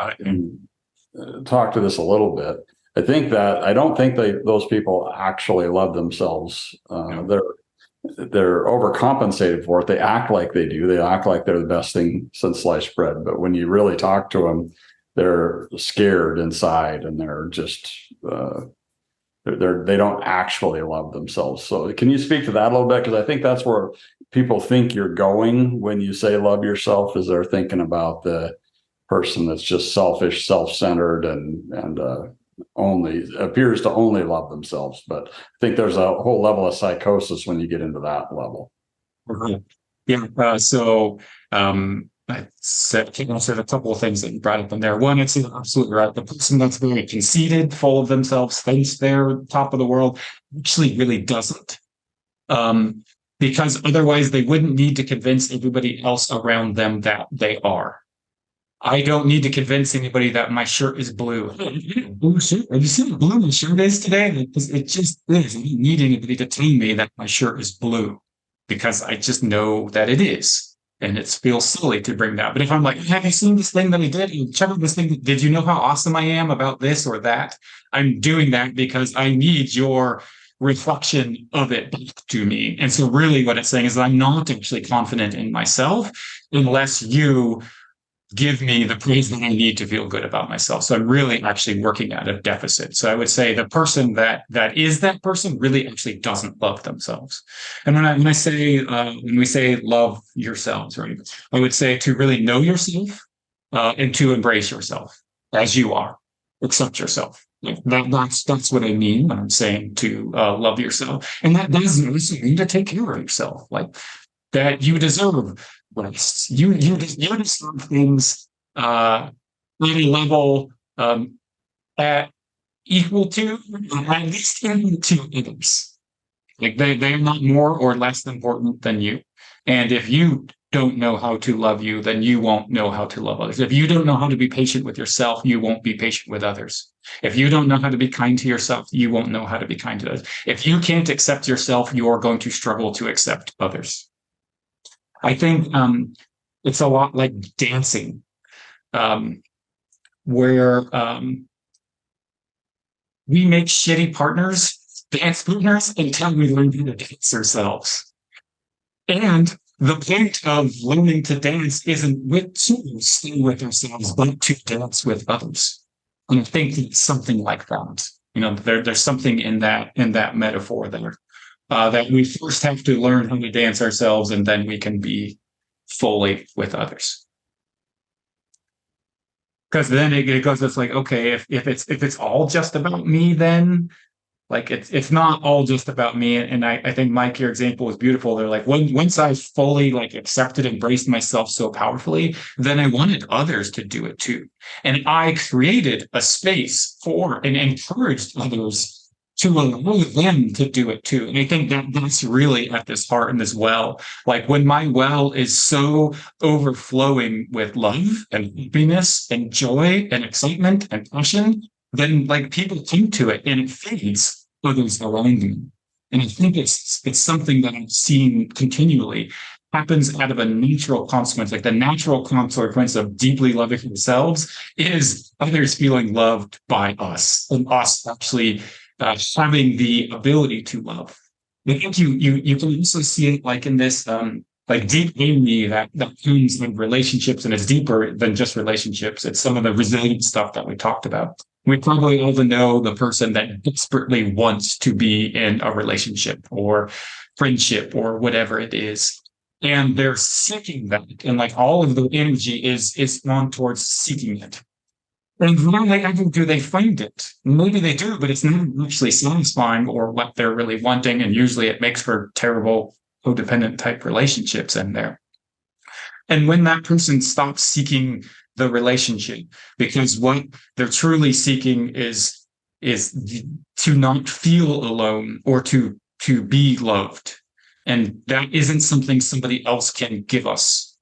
talk to this a little bit. I don't think those people actually love themselves. They're overcompensated for it. They act like they do. They act like they're the best thing since sliced bread. But when you really talk to them, they're scared inside, and they're just they don't actually love themselves. So can you speak to that a little bit? Because I think that's where people think you're going when you say love yourself, is they're thinking about the person that's just selfish, self-centered, and only appears to only love themselves. But I think there's a whole level of psychosis when you get into that level. Yeah. I said a couple of things that you brought up in there. One, it's absolutely right. The person that's very conceited, full of themselves, thinks they're top of the world, actually really doesn't. Because otherwise they wouldn't need to convince everybody else around them that they are. I don't need to convince anybody that my shirt is blue. Blue shirt? Have you seen how blue my shirt is today? It just is. I don't need anybody to tell me that my shirt is blue, because I just know that it is. And it feels silly to bring that. But if I'm like, have you seen this thing that I did? Check out this thing. Did you know how awesome I am about this or that? I'm doing that because I need your reflection of it back to me. And so really what it's saying is that I'm not actually confident in myself unless you give me the praise that I need to feel good about myself. So I'm really actually working at a deficit. So I would say the person that is that person really actually doesn't love themselves. And when we say love yourselves, right? I would say to really know yourself and to embrace yourself as you are, accept yourself. That's what I mean when I'm saying to love yourself. And that doesn't mean to take care of yourself, like that you deserve rest. You deserve things at a level at equal to, at least equal to others. Like they're not more or less important than you. And if you don't know how to love you, then you won't know how to love others. If you don't know how to be patient with yourself, you won't be patient with others. If you don't know how to be kind to yourself, you won't know how to be kind to others. If you can't accept yourself, you are going to struggle to accept others. I think it's a lot like dancing, where we make shitty dance partners, until we learn how to dance ourselves. And the point of learning to dance isn't to stay with ourselves, but to dance with others. And I think it's something like that. There's something in that metaphor there. That we first have to learn how to dance ourselves, and then we can be fully with others. Because then it goes, it's like, okay, if it's all just about me, then like it's not all just about me. And I think, Mike, your example was beautiful. They're like, once I fully like accepted, embraced myself so powerfully, then I wanted others to do it too. And I created a space for and encouraged others to allow them to do it too. And I think that's really at this heart and this well. Like when my well is so overflowing with love and happiness and joy and excitement and passion, then like people come to it and it feeds others around me. And I think it's something that I've seen continually. happens out of a natural consequence. Like the natural consequence of deeply loving ourselves is others feeling loved by us, and us actually having the ability to love. I think you can also see it like in this like deep irony that comes in relationships, and it's deeper than just relationships. It's some of the resilient stuff that we talked about. We probably all know the person that desperately wants to be in a relationship or friendship or whatever it is. And they're seeking that. And like all of the energy is on towards seeking it. And rarely ever do they find it. Maybe they do, but it's not actually satisfying or what they're really wanting. And usually it makes for terrible codependent type relationships in there. And when that person stops seeking the relationship, because what they're truly seeking is to not feel alone or to be loved. And that isn't something somebody else can give us.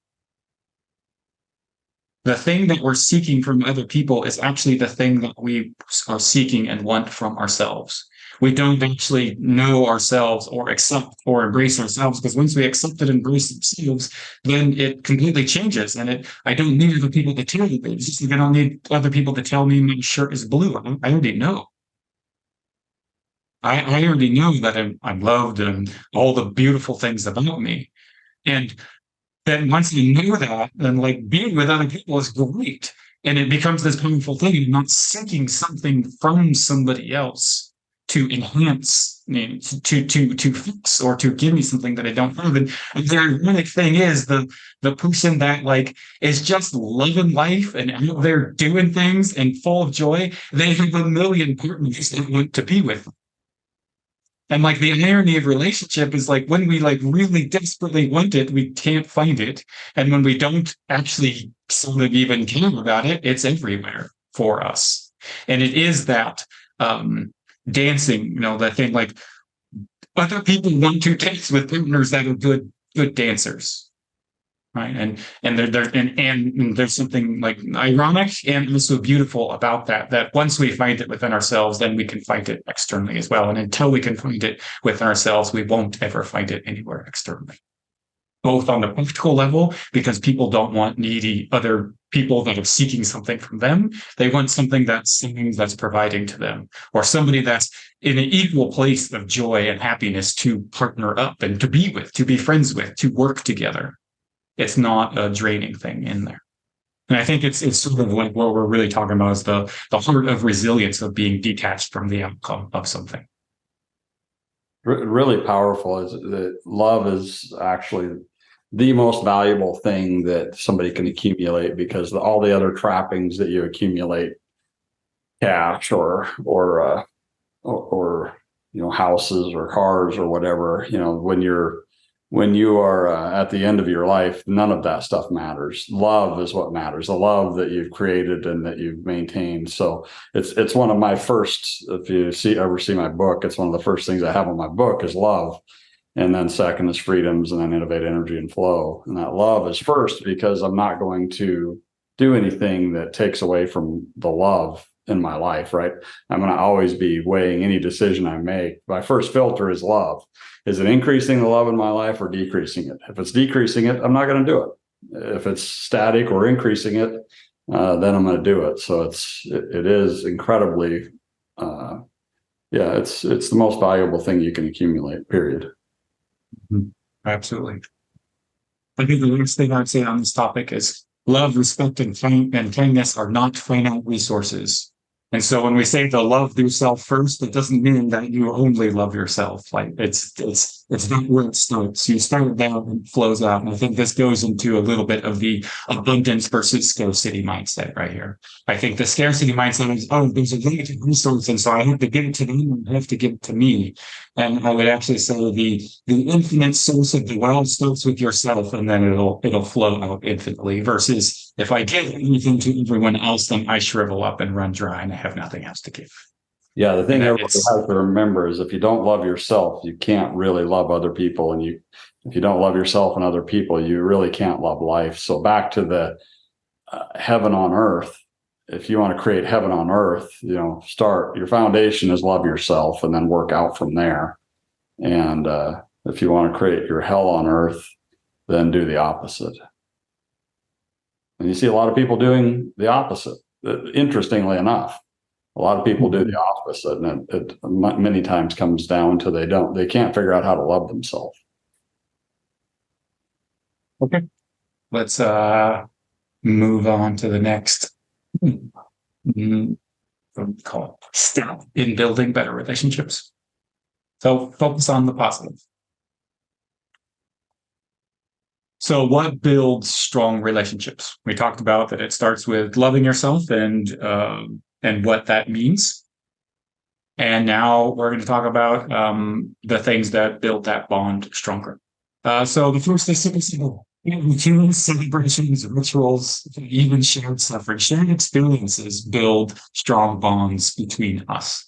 The thing that we're seeking from other people is actually the thing that we are seeking and want from ourselves. We don't actually know ourselves or accept or embrace ourselves, because once we accept and embrace ourselves, then it completely changes. And I don't need other people to tell me. It's just like I don't need other people to tell me my shirt is blue. I already know. I already know that I'm loved and all the beautiful things about me. And then once you know that, then like being with other people is great. And it becomes this powerful thing. You're not seeking something from somebody else to enhance, to fix or to give me something that I don't have. And the ironic thing is the person that like is just loving life and out there doing things and full of joy, they have a million partners that want to be with them. And like the irony of relationship is like when we like really desperately want it, we can't find it. And when we don't actually sort of even care about it, it's everywhere for us. And it is that dancing, that thing like other people want to dance with partners that are good dancers. Right. And there's something like ironic and also beautiful about that once we find it within ourselves, then we can find it externally as well. And until we can find it within ourselves, we won't ever find it anywhere externally. Both on the practical level, because people don't want needy other people that are seeking something from them. They want something that's providing to them, or somebody that's in an equal place of joy and happiness to partner up and to be with, to be friends with, to work together. It's not a draining thing in there. And I think it's sort of like what we're really talking about is the heart of resilience of being detached from the outcome of something. Really powerful is that love is actually the most valuable thing that somebody can accumulate, because all the other trappings that you accumulate, cash or houses or cars or whatever, when you are at the end of your life, none of that stuff matters. Love is what matters. The love that you've created and that you've maintained. So it's one of my first, if you ever see my book, it's one of the first things I have on my book is love. And then second is freedoms, and then innovate, energy, and flow. And that love is first, because I'm not going to do anything that takes away from the love in my life, right? I'm going to always be weighing any decision I make. My first filter is love. Is it increasing the love in my life or decreasing it? If it's decreasing it, I'm not going to do it. If it's static or increasing it, then I'm going to do it. So it is incredibly, it's the most valuable thing you can accumulate, period. Absolutely. I think the last thing I'd say on this topic is love, respect, and kindness are not finite resources. And so when we say to love yourself first, it doesn't mean that you only love yourself. Like it's not where it starts. You start down and it flows out. And I think this goes into a little bit of the abundance versus scarcity mindset right here. I think the scarcity mindset is, there's a limited resource, and so I have to give it to them and I have to give it to me. And I would actually say the infinite source of the wealth starts with yourself, and then it'll flow out infinitely, versus if I give anything to everyone else, then I shrivel up and run dry and I have nothing else to give. Yeah, the thing everybody has to remember is if you don't love yourself, you can't really love other people. And if you don't love yourself and other people, you really can't love life. So back to the heaven on earth. If you want to create heaven on earth, start, your foundation is love yourself and then work out from there. And if you want to create your hell on earth, then do the opposite. And you see a lot of people doing the opposite. Interestingly enough, a lot of people do the opposite, and it many times comes down to they can't figure out how to love themselves. Okay, let's move on to the next call it step in building better relationships. So focus on the positive. So what builds strong relationships? We talked about that it starts with loving yourself and what that means. And now we're going to talk about the things that build that bond stronger. So the first is simple. Routines, celebrations, rituals, even shared suffering, shared experiences build strong bonds between us.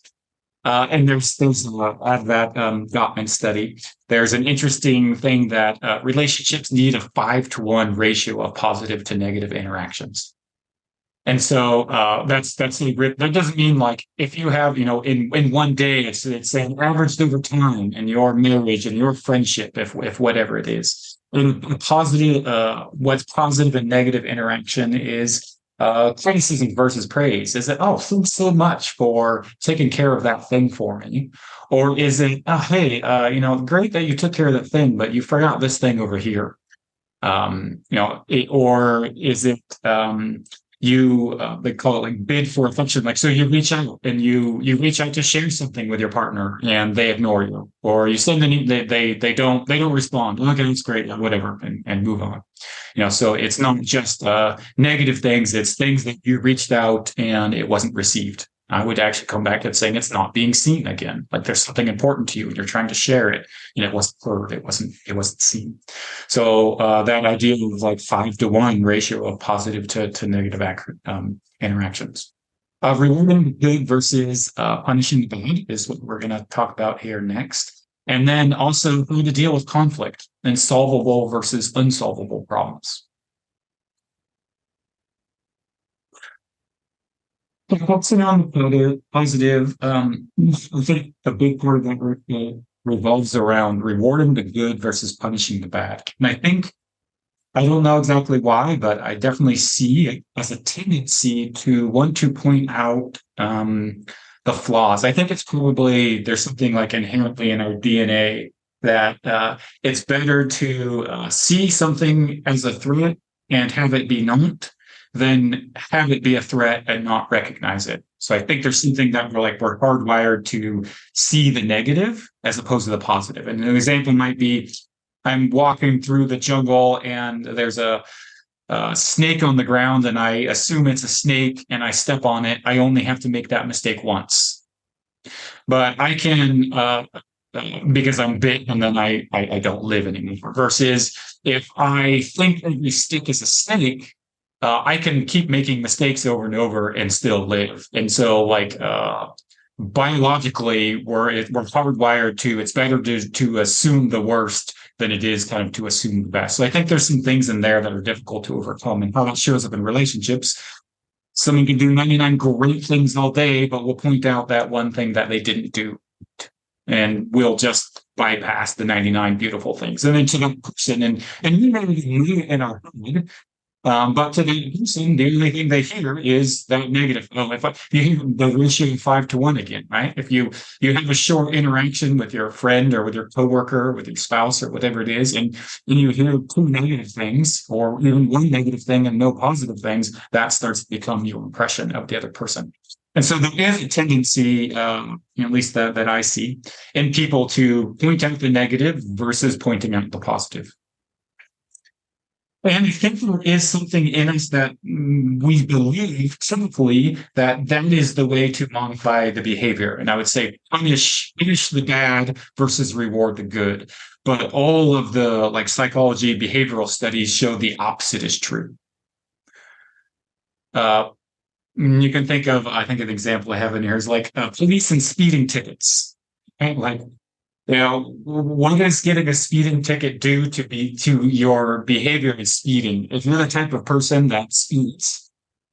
And there's out of that Gottman study, there's an interesting thing that relationships need a 5-to-1 ratio of positive to negative interactions. And so that doesn't mean like if you have, in one day, it's an averaged over time in your marriage and your friendship, if whatever it is. And what's positive and negative interaction is criticism versus praise. Is it, oh, thanks so much for taking care of that thing for me? Or is it, oh, hey, great that you took care of that thing, but you forgot this thing over here? Or is it, they call it like bid for affection. Like, so you reach out and you reach out to share something with your partner and they ignore you, or you send they don't respond. Okay, that's great, whatever, and move on. So it's not just negative things. It's things that you reached out and it wasn't received. I would actually come back to saying it's not being seen again. Like there's something important to you and you're trying to share it, and it wasn't heard. It wasn't seen. So that idea of like 5-to-1 ratio of positive to negative interactions. Rewarding the good versus punishing the bad is what we're going to talk about here next. And then also how to deal with conflict and solvable versus unsolvable problems. Focusing on the positive, I think a big part of that revolves around rewarding the good versus punishing the bad. And I don't know exactly why, but I definitely see it as a tendency to want to point out the flaws. I think it's probably, there's something like inherently in our DNA that it's better to see something as a threat and have it be not, than have it be a threat and not recognize it. So I think there's something that we're hardwired to see the negative as opposed to the positive. And an example might be, I'm walking through the jungle and there's a snake on the ground and I assume it's a snake and I step on it. I only have to make that mistake once. But I can, because I'm bit and then I don't live anymore. Versus if I think every stick is a snake, I can keep making mistakes over and over and still live. And so biologically, we're hardwired to, it's better to assume the worst than it is kind of to assume the best. So I think there's some things in there that are difficult to overcome, and how that shows up in relationships. Someone can do 99 great things all day, but we'll point out that one thing that they didn't do. And we'll just bypass the 99 beautiful things. And then to that person, and we may even know it in our head, but to the person, the only thing they hear is that negative. Oh, you hear the ratio of 5-to-1 again, right? If you have a short interaction with your friend or with your coworker, with your spouse or whatever it is, and you hear 2 negative things or even 1 negative thing and no positive things, that starts to become your impression of the other person. And so there is a tendency, at least that I see, in people to point out the negative versus pointing out the positive. And I think there is something in us that we believe typically that is the way to modify the behavior. And I would say punish the bad versus reward the good. But all of the psychology, behavioral studies show the opposite is true. You can think of, I think an example I have in here is police and speeding tickets. Right? What does getting a speeding ticket do to your behavior in speeding? If you're the type of person that speeds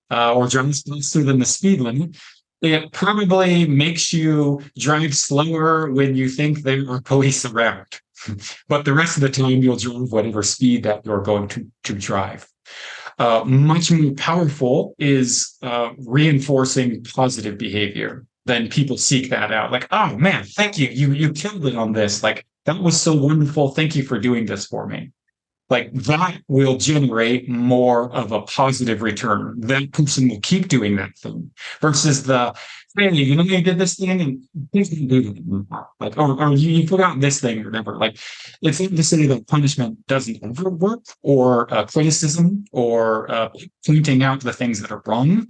or drives faster than the speed limit, it probably makes you drive slower when you think there are police around. but the rest of the time you'll drive whatever speed that you're going to drive. Much more powerful is reinforcing positive behavior. Then people seek that out. Like, oh man, thank you. You killed it on this. Like, that was so wonderful. Thank you for doing this for me. Like, that will generate more of a positive return. That person will keep doing that thing versus the, hey, you know, you did this thing and please don't do that anymore. Like, or you forgot this thing or whatever. Like, it's not to say that punishment doesn't ever work, or criticism, or pointing out the things that are wrong.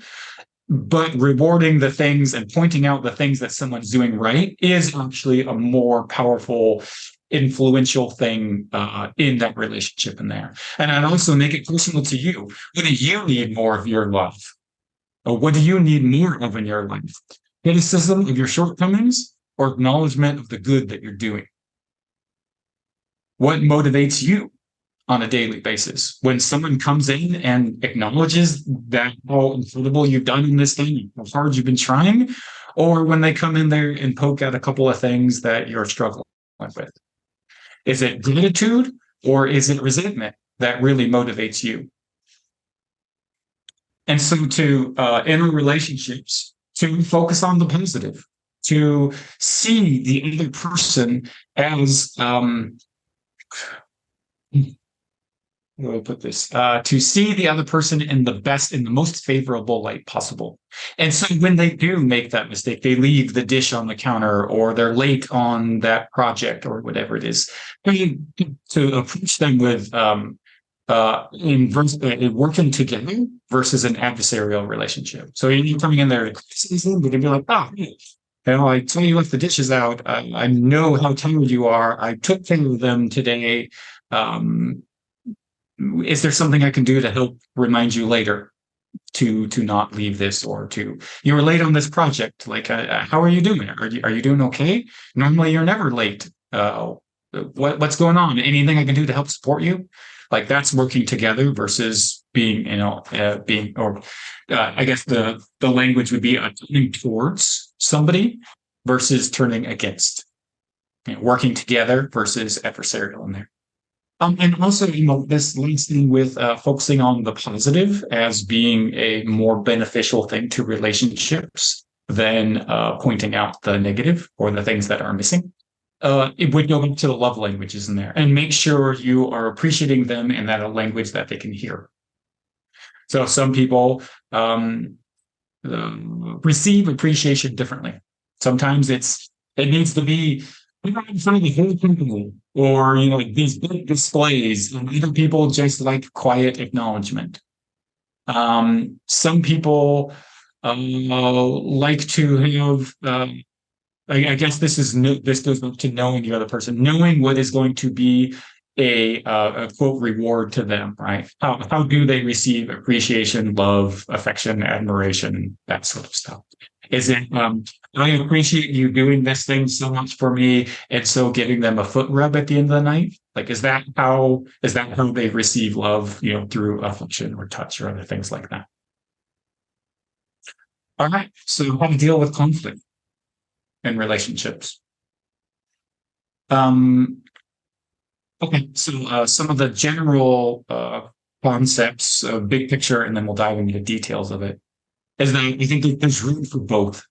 But rewarding the things and pointing out the things that someone's doing right is actually a more powerful, influential thing in that relationship in there. And I'd also make it personal to you. What do you need more of your life? Or what do you need more of in your life? Criticism of your shortcomings or acknowledgement of the good that you're doing? What motivates you on a daily basis? When someone comes in and acknowledges that how incredible you've done in this thing, how hard you've been trying, or when they come in there and poke at a couple of things that you're struggling with? Is it gratitude or is it resentment that really motivates you? And so to in our relationships, to focus on the positive, to see the other person as where do I put this? To see the other person in the most favorable light possible. And so when they do make that mistake, they leave the dish on the counter, or they're late on that project, or whatever it is, to approach them with working together versus an adversarial relationship. So you're coming in there to criticize them, but you'd be like, oh, you know, I saw you left the dishes out. I know how tired you are. I took care of them today. Is there something I can do to help remind you later to not leave this, or you were late on this project? Like, how are you doing? Are you doing okay? Normally you're never late. What's going on? Anything I can do to help support you? Like, that's working together versus being, I guess the language would be turning towards somebody versus turning against. Working together versus adversarial in there. And also, this leads in with focusing on the positive as being a more beneficial thing to relationships than pointing out the negative or the things that are missing. It would go back to the love languages in there, and make sure you are appreciating them in that language that they can hear. So some people receive appreciation differently. Sometimes it needs to be in front of the whole company, or like these big displays, and other people just like quiet acknowledgement. Some people like to have I guess this goes back to knowing the other person, knowing what is going to be a quote reward to them, right? How do they receive appreciation, love, affection, admiration, that sort of stuff? Is it I appreciate you doing this thing so much for me, and so giving them a foot rub at the end of the night? Like, is that how they receive love, through affection or touch or other things like that? All right. So how to deal with conflict in relationships. Okay. So some of the general concepts, big picture, and then we'll dive into the details of it, is that I think there's room for both.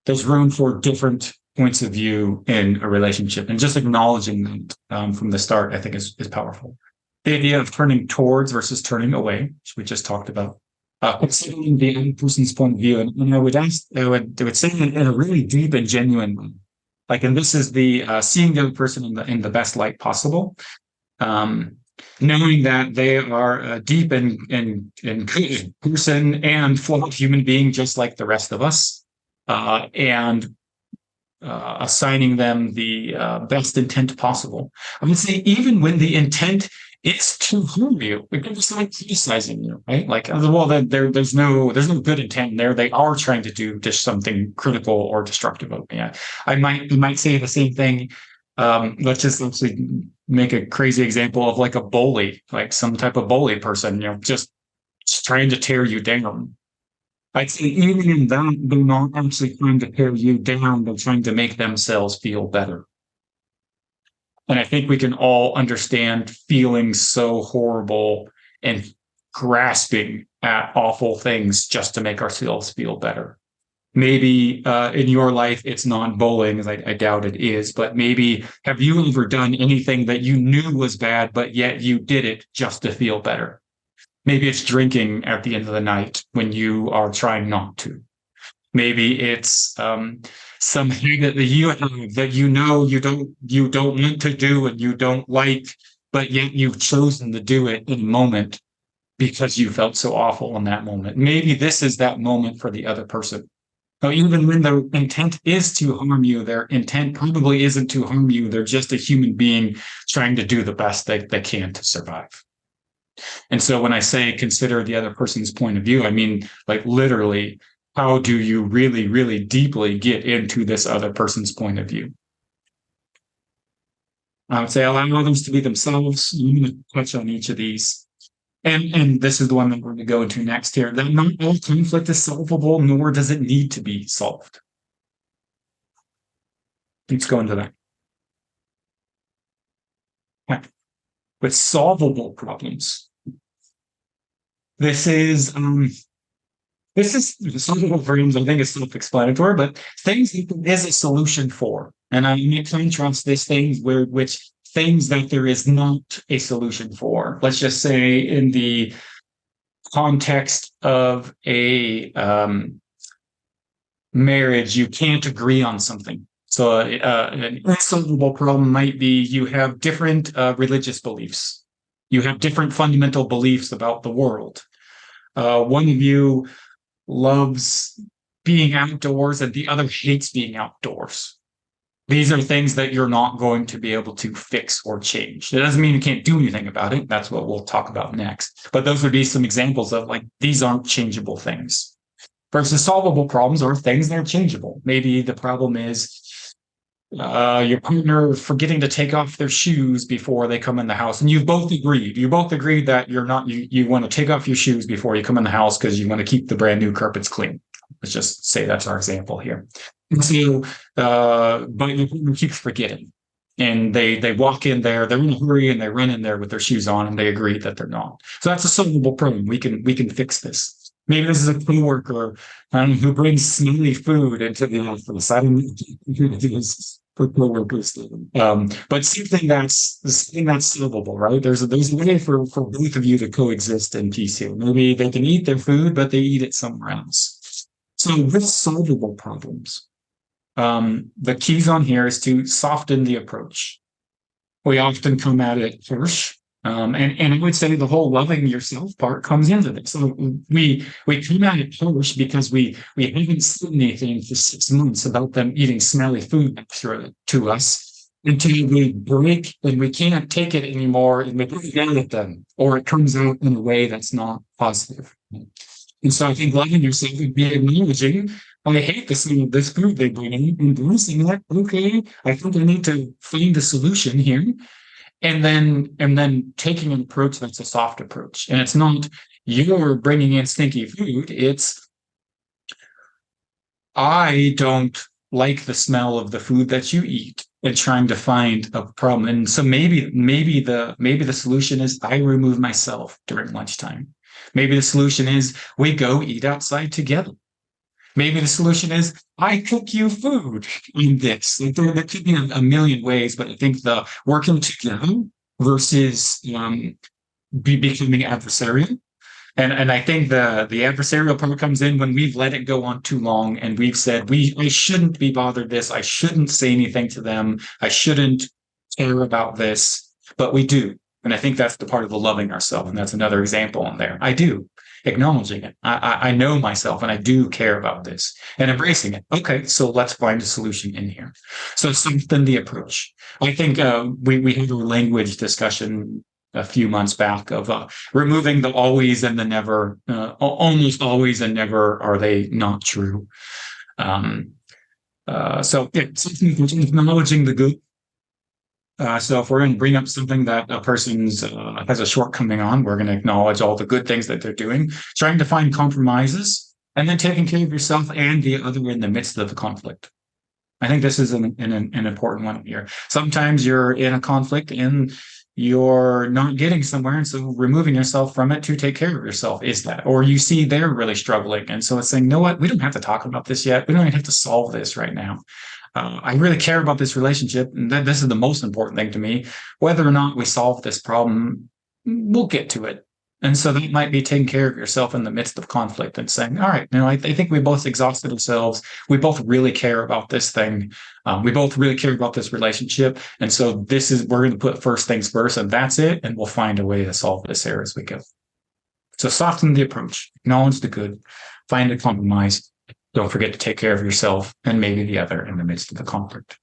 There's room for different points of view in a relationship, and just acknowledging that from the start, I think is powerful. The idea of turning towards versus turning away, which we just talked about, considering the other person's point of view, and I would say in a really deep and genuine way. Like, and this is the seeing the other person in the best light possible. Knowing that they are a deep and good person and flawed human being, just like the rest of us, and assigning them the best intent possible. I would say even when the intent is to harm you, it's like criticizing you, right? Like, well, there's no good intent there. They are trying to do just something critical or destructive of me. I might say the same thing. Let's just actually make a crazy example of like a bully, like some type of bully person, just trying to tear you down. I'd say even in that, they're not actually trying to tear you down. They're trying to make themselves feel better. And I think we can all understand feeling so horrible and grasping at awful things just to make ourselves feel better. Maybe in your life, it's not bullying, as I doubt it is, but maybe have you ever done anything that you knew was bad, but yet you did it just to feel better? Maybe it's drinking at the end of the night when you are trying not to. Maybe it's some habit that you have that you know you don't want to do and you don't like, but yet you've chosen to do it in a moment because you felt so awful in that moment. Maybe this is that moment for the other person. So even when their intent is to harm you, their intent probably isn't to harm you. They're just a human being trying to do the best they can to survive. And so when I say consider the other person's point of view, I mean, like literally, how do you really, really deeply get into this other person's point of view? I would say allow others to be themselves. I'm going to touch on each of these. And this is the one that we're going to go into next here, that not all conflict is solvable, nor does it need to be solved. Let's go into that. Okay. With solvable problems. This is solvable problems, I think is self-explanatory, but things that there is a solution for. And I may contrast this things which things that there is not a solution for. Let's just say in the context of a marriage, you can't agree on something. So an unsolvable problem might be you have different religious beliefs. You have different fundamental beliefs about the world. One of you loves being outdoors and the other hates being outdoors. These are things that you're not going to be able to fix or change. It doesn't mean you can't do anything about it. That's what we'll talk about next. But those would be some examples of like, these aren't changeable things. Versus solvable problems are things that are changeable. Maybe the problem is your partner forgetting to take off their shoes before they come in the house. And you've both agreed. You both agreed that you want to take off your shoes before you come in the house because you want to keep the brand new carpets clean. Let's just say that's our example here. And so, but your partner keeps forgetting. And they walk in there, they're in a hurry and they run in there with their shoes on and they agree that they're not. So that's a solvable problem. We can fix this. Maybe this is a coworker who brings smelly food into the office. I don't know who it is for coworkers. But something that's solvable, right? There's a way for both of you to coexist in peace here. Maybe they can eat their food, but they eat it somewhere else. So with solvable problems, the keys on here is to soften the approach. We often come at it harsh. And I would say the whole loving yourself part comes into this. So we come at it harsh because we haven't said anything for 6 months about them eating smelly food to us until we break and we can't take it anymore and we yell at them, or it comes out in a way that's not positive. And so I think loving yourself would be acknowledging, I hate the smell of this food they bring in, embracing that. Okay, I think I need to find a solution here. And then taking an approach that's a soft approach. And it's not you're bringing in stinky food. It's I don't like the smell of the food that you eat, and trying to find a problem. And so maybe the solution is I remove myself during lunchtime. Maybe the solution is we go eat outside together. Maybe the solution is I cook you food in this. Like there could be a million ways, but I think the working together versus becoming adversarial. And I think the adversarial part comes in when we've let it go on too long and we've said I shouldn't be bothered this. I shouldn't say anything to them. I shouldn't care about this, but we do. And I think that's the part of the loving ourselves. And that's another example in there. I do. Acknowledging it. I know myself and I do care about this, and embracing it. Okay, so let's find a solution in here. So soften the approach. I think we had a language discussion a few months back of removing the always and the never. Almost always and never are they not true. So acknowledging the good. So if we're going to bring up something that a person's has a shortcoming on, we're going to acknowledge all the good things that they're doing, trying to find compromises, and then taking care of yourself and the other in the midst of the conflict. I think this is an important one here. Sometimes you're in a conflict and you're not getting somewhere, and so removing yourself from it to take care of yourself is that. Or you see they're really struggling, and so it's saying, no, what, we don't have to talk about this yet. We don't even have to solve this right now. I really care about this relationship, and this is the most important thing to me. Whether or not we solve this problem, we'll get to it. And so that might be taking care of yourself in the midst of conflict and saying, all right, I think we both exhausted ourselves. We both really care about this thing. We both really care about this relationship. And so we're going to put first things first, and that's it. And we'll find a way to solve this here as we go. So soften the approach, acknowledge the good, find a compromise. Don't forget to take care of yourself and maybe the other in the midst of the conflict.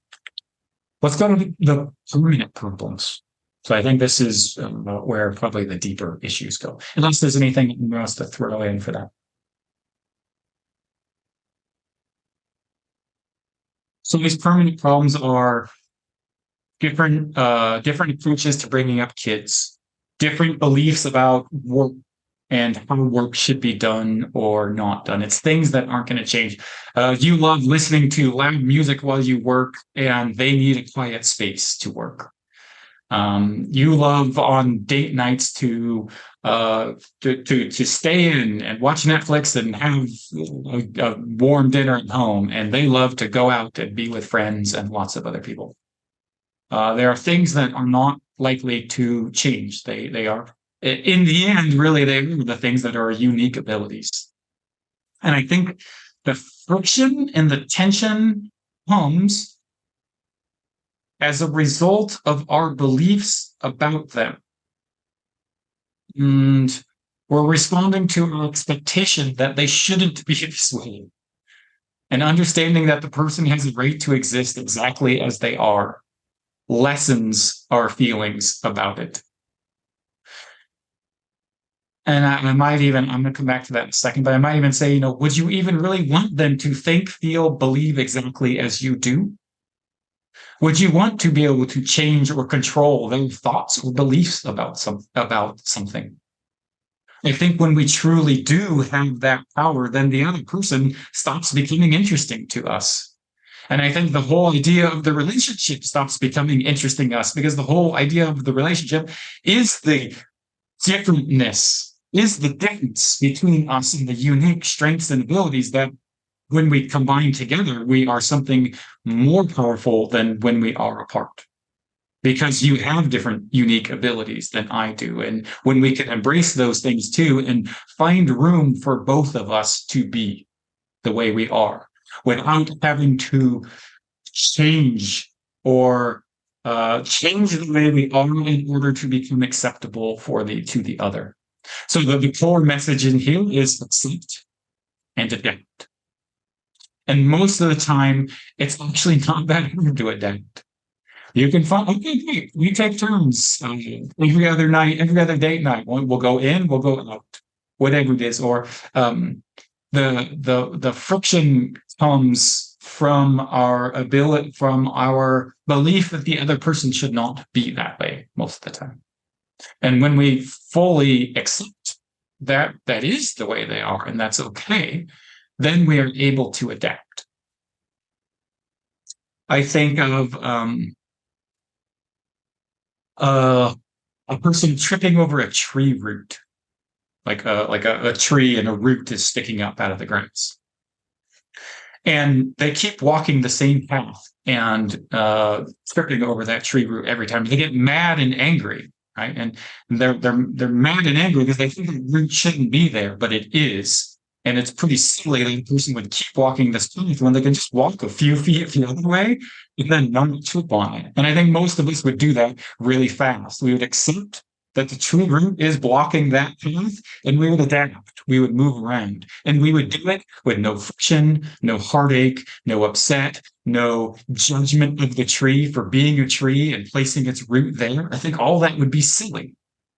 Let's go to the permanent problems. So I think this is where probably the deeper issues go, unless there's anything you want us to throw in for that. So these permanent problems are different approaches to bringing up kids, different beliefs about work and how work should be done or not done. It's things that aren't going to change. You love listening to loud music while you work, and they need a quiet space to work. You love on date nights to stay in and watch Netflix and have a warm dinner at home, and they love to go out and be with friends and lots of other people. There are things that are not likely to change. They are, in the end, really, they are the things that are unique abilities. And I think the friction and the tension comes as a result of our beliefs about them. And we're responding to our expectation that they shouldn't be this way. And understanding that the person has a right to exist exactly as they are lessens our feelings about it. And I'm going to come back to that in a second, but I might even say, would you even really want them to think, feel, believe exactly as you do? Would you want to be able to change or control their thoughts or beliefs about something? I think when we truly do have that power, then the other person stops becoming interesting to us. And I think the whole idea of the relationship stops becoming interesting to us, because the whole idea of the relationship is the differentness, is the difference between us and the unique strengths and abilities that when we combine together, we are something more powerful than when we are apart. Because you have different unique abilities than I do. And when we can embrace those things too and find room for both of us to be the way we are without having to change or change the way we are in order to become acceptable to the other. So the core message in here is accept and adapt. And most of the time, it's actually not that hard to adapt. You can find, okay, great, we take turns every other night, every other date night. We'll go in, we'll go out, whatever it is. Or the friction comes from our ability, from our belief that the other person should not be that way most of the time. And when we fully accept that is the way they are and that's okay, then we are able to adapt. I think of a person tripping over a tree root, like a tree and a root is sticking up out of the grass. And they keep walking the same path and tripping over that tree root every time. They get mad and angry, right? And they're mad and angry because they think the root shouldn't be there, but it is. And it's pretty silly that a person would keep walking this path when they can just walk a few feet the other way and then not trip on it. And I think most of us would do that really fast. We would accept that the tree root is blocking that path, and we would adapt. We would move around, and we would do it with no friction, no heartache, no upset, no judgment of the tree for being a tree and placing its root there. I think all that would be silly.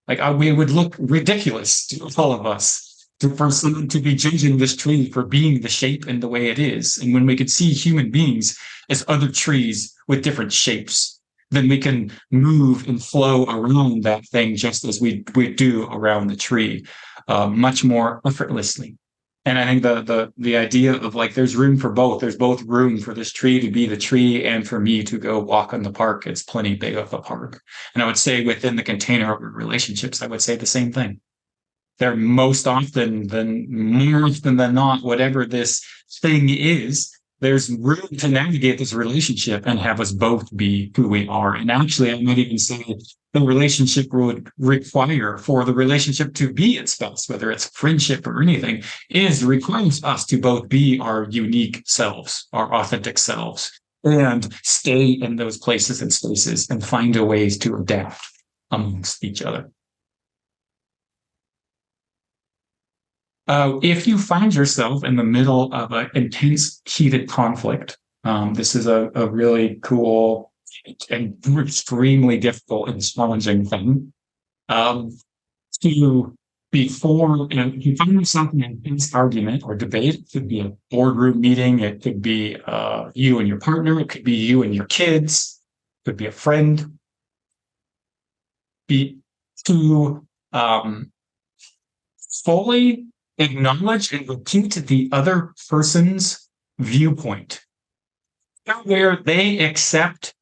We would look ridiculous to all of us. For someone to be judging this tree for being the shape and the way it is. And when we could see human beings as other trees with different shapes, then we can move and flow around that thing just as we do around the tree, much more effortlessly. And I think the idea of like there's room for both. There's both room for this tree to be the tree and for me to go walk in the park. It's plenty big of a park. And I would say within the container of relationships, I would say the same thing. They're more often than not, whatever this thing is, there's room to navigate this relationship and have us both be who we are. And actually, I might even say the relationship would require for the relationship to be its best, whether it's friendship or anything, requires us to both be our unique selves, our authentic selves, and stay in those places and spaces and find a ways to adapt amongst each other. If you find yourself in the middle of an intense, heated conflict, this is a really cool and extremely difficult and challenging thing. If you find yourself in an intense argument or debate, it could be a boardroom meeting, it could be you and your partner, it could be you and your kids, it could be a friend. To fully acknowledge and repeat the other person's viewpoint, where they accept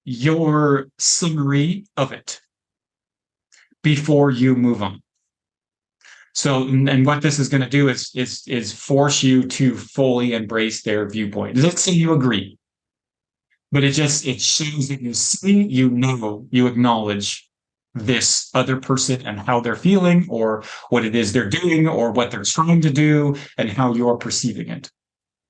your summary of it before you move on. So, and what this is going to do is force you to fully embrace their viewpoint. Let's say you agree, but it shows that you see, you acknowledge this other person and how they're feeling or what it is they're doing or what they're trying to do and how you're perceiving it.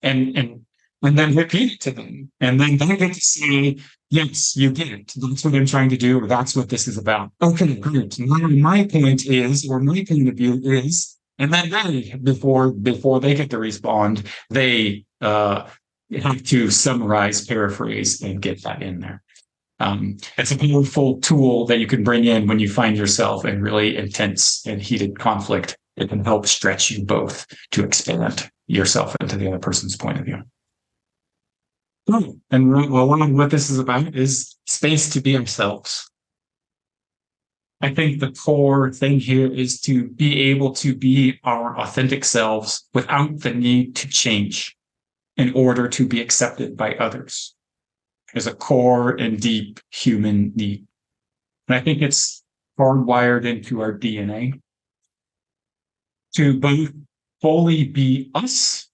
And then repeat it to them. And then they get to say, yes, you get it. That's what I'm trying to do, or that's what this is about. Okay, great. Now my point is, or my point of view is, and then they, before they get to respond, they have to summarize, paraphrase, and get that in there. It's a powerful tool that you can bring in when you find yourself in really intense and heated conflict. It can help stretch you both to expand yourself into the other person's point of view. And what this is about is space to be ourselves. I think the core thing here is to be able to be our authentic selves without the need to change in order to be accepted by others. Is a core and deep human need. And I think it's hardwired into our DNA to both fully be us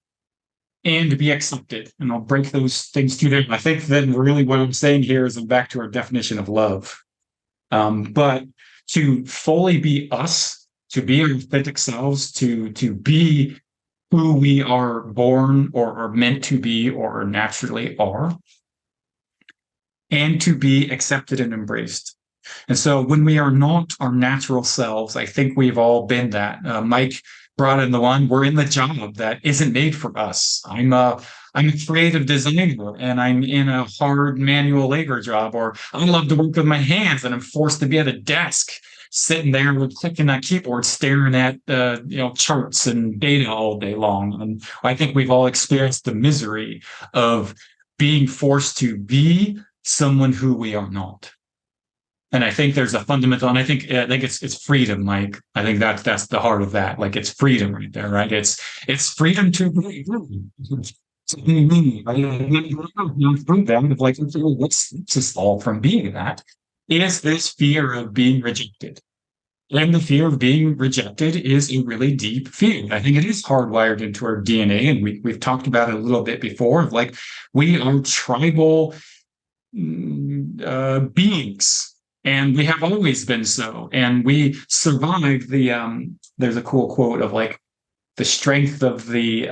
and be accepted. And I'll break those things together. I think then really what I'm saying here is I'm back to our definition of love. But to fully be us, to be our authentic selves, to be who we are born or are meant to be or naturally are, and to be accepted and embraced. And so when we are not our natural selves, I think we've all been that. Mike brought in the one, we're in the job that isn't made for us. I'm a creative designer and I'm in a hard manual labor job, or I love to work with my hands and I'm forced to be at a desk sitting there with clicking that keyboard, staring at charts and data all day long. And I think we've all experienced the misery of being forced to be someone who we are not. And I think there's a fundamental, and I think it's freedom, Mike. I think that's the heart of that. Like it's freedom right there, right? It's freedom to be me. Like, what's this all from being that? Is this fear of being rejected. And the fear of being rejected is a really deep fear. I think it is hardwired into our DNA, and we've talked about it a little bit before. Like we are tribal beings, and we have always been so. And we survived there's a cool quote of like the strength of the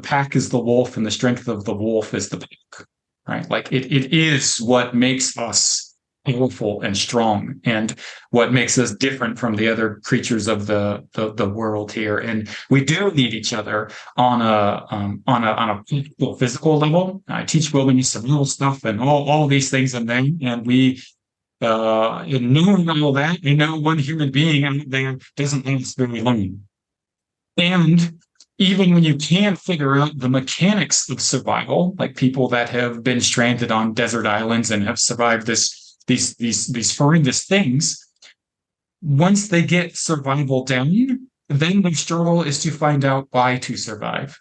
pack is the wolf, and the strength of the wolf is the pack. Right? Like it is what makes us powerful and strong, and what makes us different from the other creatures of the world here. And we do need each other on a physical level. I teach wilderness survival stuff and all these things, and we in knowing all that, one human being out there doesn't last very long. And even when you can figure out the mechanics of survival, like people that have been stranded on desert islands and have survived these horrendous things, once they get survival down, then the struggle is to find out why to survive.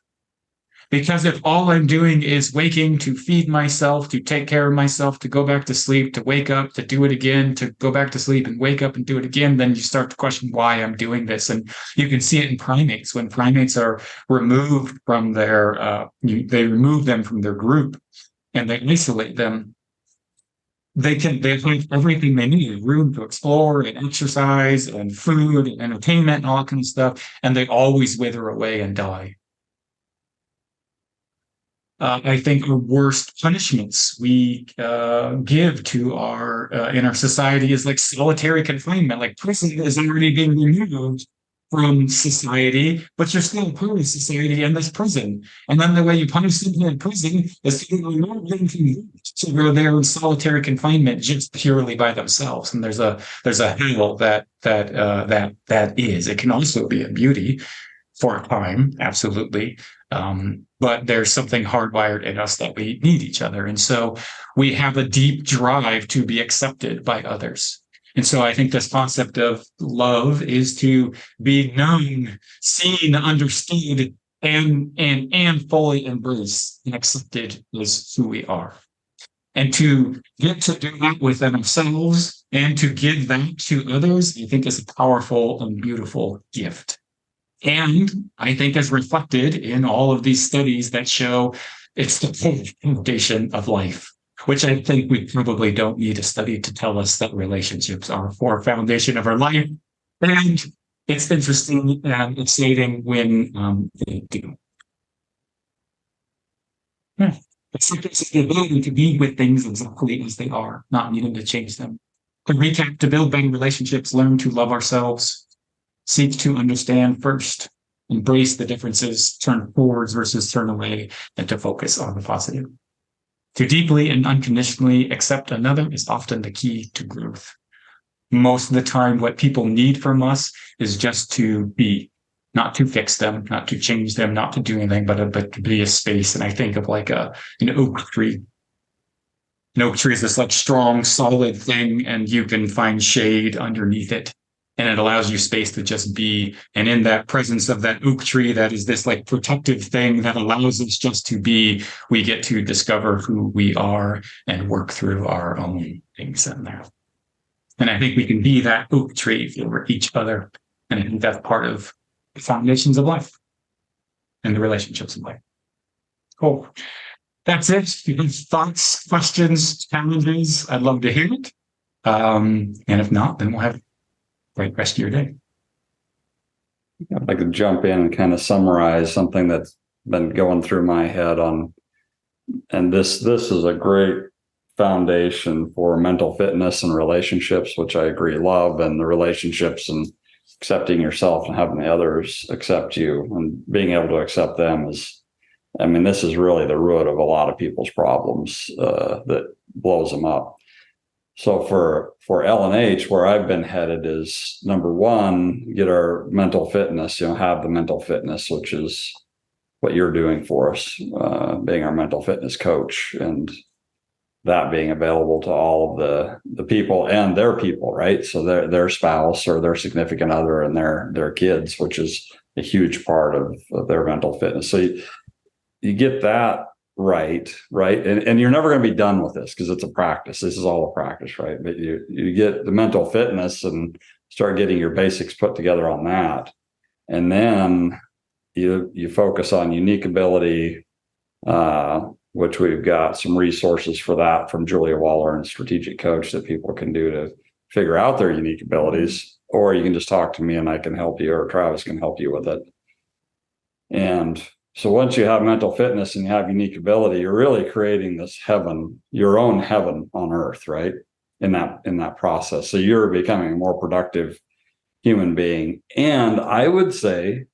Because if all I'm doing is waking to feed myself, to take care of myself, to go back to sleep, to wake up, to do it again, to go back to sleep and wake up and do it again, then you start to question why I'm doing this. And you can see it in primates. When primates are removed from they remove them from their group and they isolate them, they have everything they need, room to explore and exercise and food and entertainment and all that kind of stuff. And they always wither away and die. I think the worst punishments we give to our in our society is like solitary confinement. Like prison is already being removed from society, but you're still part of society in this prison. And then the way you punish someone in prison is to remove them from so they're in solitary confinement just purely by themselves. And there's a hell that is. It can also be a beauty for a time, absolutely. But there's something hardwired in us that we need each other. And so we have a deep drive to be accepted by others. And so I think this concept of love is to be known, seen, understood, and fully embraced and accepted as who we are. And to get to do that within ourselves and to give that to others, I think is a powerful and beautiful gift. And I think is reflected in all of these studies that show it's the foundation of life, which I think we probably don't need a study to tell us that relationships are a foundation of our life. And it's interesting and exciting when they do. Yeah. It's the ability to be with things exactly as they are, not needing to change them. To recap, to build better relationships, learn to love ourselves, seek to understand first, embrace the differences, turn forwards versus turn away, and to focus on the positive. To deeply and unconditionally accept another is often the key to growth. Most of the time, what people need from us is just to be, not to fix them, not to change them, not to do anything, but to be a space. And I think of like an oak tree. An oak tree is this like strong, solid thing, and you can find shade underneath it. And it allows you space to just be. And in that presence of that oak tree, that is this like protective thing that allows us just to be, we get to discover who we are and work through our own things in there. And I think we can be that oak tree for each other. And I think that's part of the foundations of life and the relationships of life. Cool. That's it. If you have thoughts, questions, challenges, I'd love to hear it. And if not, then we'll have great rest of your day. I'd like to jump in and kind of summarize something that's been going through my head on, and this is a great foundation for mental fitness and relationships, which I agree love, and the relationships and accepting yourself and having the others accept you and being able to accept them is, I mean, this is really the root of a lot of people's problems that blows them up. So for L&H, where I've been headed is number one, get our mental fitness, have the mental fitness, which is what you're doing for us, being our mental fitness coach, and that being available to all of the people and their people, right? So their spouse or their significant other and their kids, which is a huge part of their mental fitness. So you get that right. And you're never going to be done with this because it's a practice. This is all a practice, right? But you get the mental fitness and start getting your basics put together on that. And then you focus on unique ability, which we've got some resources for that from Julia Waller and Strategic Coach that people can do to figure out their unique abilities, or you can just talk to me and I can help you, or Travis can help you with it. And so once you have mental fitness and you have unique ability, you're really creating this heaven, your own heaven on earth, right? In that process. So you're becoming a more productive human being. And I would say,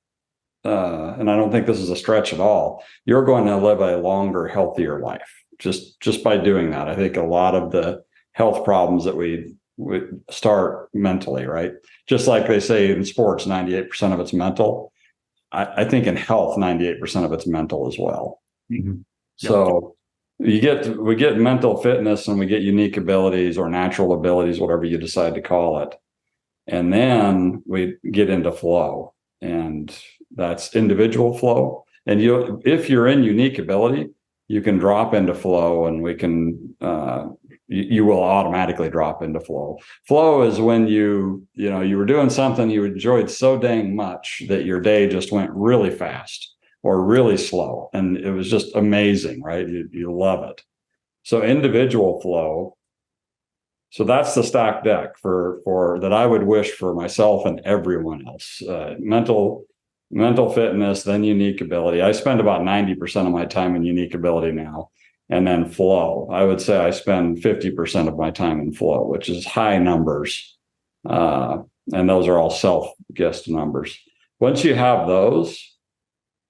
and I don't think this is a stretch at all, you're going to live a longer, healthier life just by doing that. I think a lot of the health problems that we start mentally, right? Just like they say in sports, 98% of it's mental. I think in health, 98% of it's mental as well. Mm-hmm. So we get mental fitness and we get unique abilities or natural abilities, whatever you decide to call it. And then we get into flow. and that's individual flow. And if you're in unique ability, you can drop into flow, and we can you will automatically drop into flow. Flow is when you were doing something you enjoyed so dang much that your day just went really fast or really slow, and it was just amazing, right? You love it. So individual flow. So that's the stack deck for that I would wish for myself and everyone else. Mental fitness, then unique ability. I spend about 90% of my time in unique ability now. And then flow. I would say I spend 50% of my time in flow, which is high numbers. And those are all self-guessed numbers. Once you have those,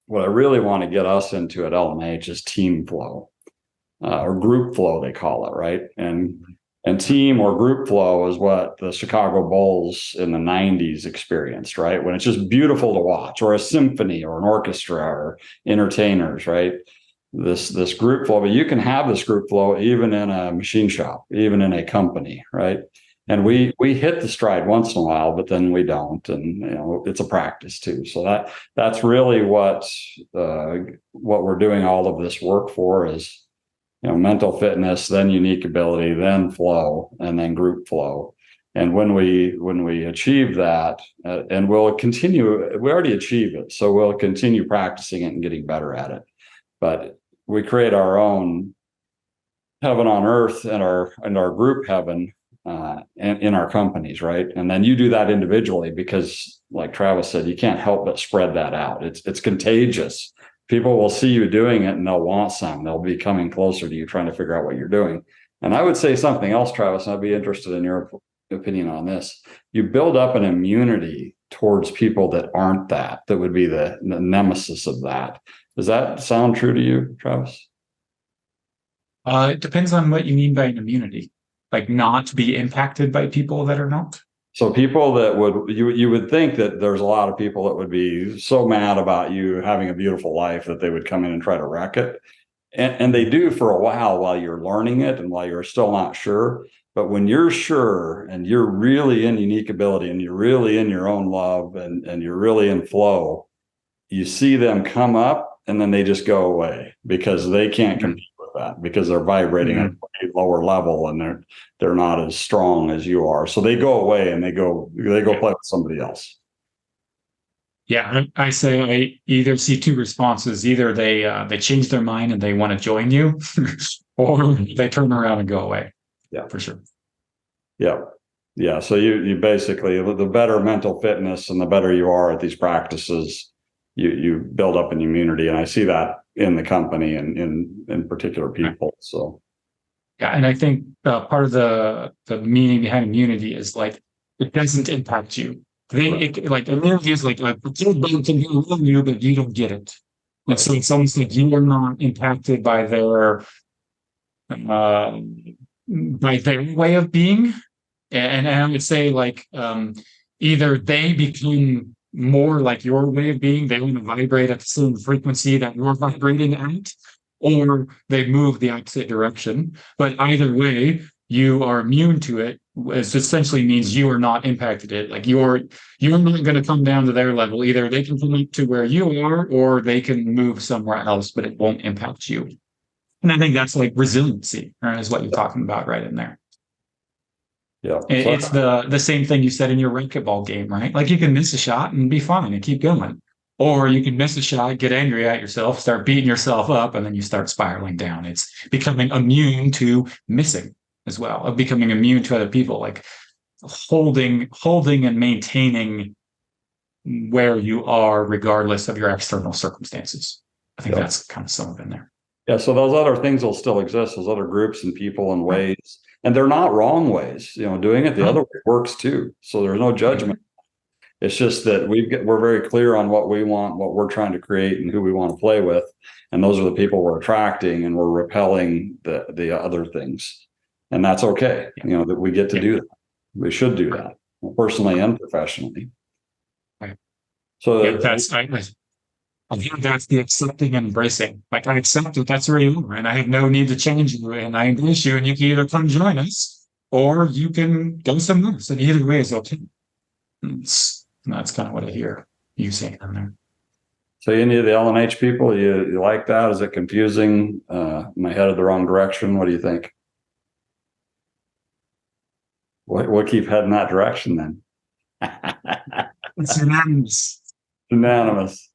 what I really want to get us into at LMH is team flow, or group flow, they call it, right? And team or group flow is what the Chicago Bulls in the 90s experienced, right? When it's just beautiful to watch, or a symphony or an orchestra or entertainers, right? This group flow, but you can have this group flow even in a machine shop, even in a company, right? And we hit the stride once in a while, but then we don't, and it's a practice too. So that's really what we're doing all of this work for is mental fitness, then unique ability, then flow, and then group flow. And when we achieve that, and we'll continue, we already achieve it, so we'll continue practicing it and getting better at it. But we create our own heaven on earth and our group heaven in our companies, right? And then you do that individually because, like Travis said, you can't help but spread that out. It's contagious. People will see you doing it and they'll want some. They'll be coming closer to you, trying to figure out what you're doing. And I would say something else, Travis, and I'd be interested in your opinion on this. You build up an immunity towards people that aren't that would be the nemesis of that. Does that sound true to you, Travis? It depends on what you mean by an immunity, like not be impacted by people that are not. So people that you would think that there's a lot of people that would be so mad about you having a beautiful life that they would come in and try to wreck it. And they do for a while you're learning it and while you're still not sure. But when you're sure and you're really in unique ability and you're really in your own love and you're really in flow, you see them come up and then they just go away because they can't compete with that because they're vibrating at a lower level and they're not as strong as you are. So they go away and they go play with somebody else. Yeah, I say I either see two responses. Either they change their mind and they want to join you, or they turn around and go away. Yeah, for sure. Yeah. So you basically, the better mental fitness and the better you are at these practices, you build up an immunity, and I see that in the company and in particular people. So yeah, and I think part of the meaning behind immunity is like it doesn't impact you. Like immunity is like a kid can be around you, but you don't get it. And so it's almost like you are not impacted by their way of being. And I would say like either they become more like your way of being, they want to vibrate at the same frequency that you're vibrating at, or they move the opposite direction. But either way, you are immune to it. It essentially means you are not impacted it. Like you're not going to come down to their level. Either they can come up to where you are, or they can move somewhere else, but it won't impact you. And I think that's like resiliency, right, is what you're talking about right in there. Yeah, it's the same thing you said in your racquetball game, right? Like you can miss a shot and be fine and keep going, or you can miss a shot, get angry at yourself, start beating yourself up, and then you start spiraling down. It's becoming immune to missing as well, of becoming immune to other people, like holding and maintaining where you are regardless of your external circumstances. I think that's kind of some of it in there. Yeah, so those other things will still exist, those other groups and people and ways, and they're not wrong ways. Doing it the other way works too. So there's no judgment. It's just that we're very clear on what we want, what we're trying to create, and who we want to play with, and those are the people we're attracting, and we're repelling the other things, and that's okay. That we get to do that. We should do that personally and professionally. Right. So I think that's the accepting and embracing. Like I accept that that's where you are, and I have no need to change you, and I embrace you, and you can either come join us, or you can go somewhere else. And either way is okay. That's kind of what I hear. using in there. So any of the LNH people, you like that? Is it confusing? Am I headed the wrong direction? What do you think? We'll keep heading that direction then. It's unanimous. Unanimous.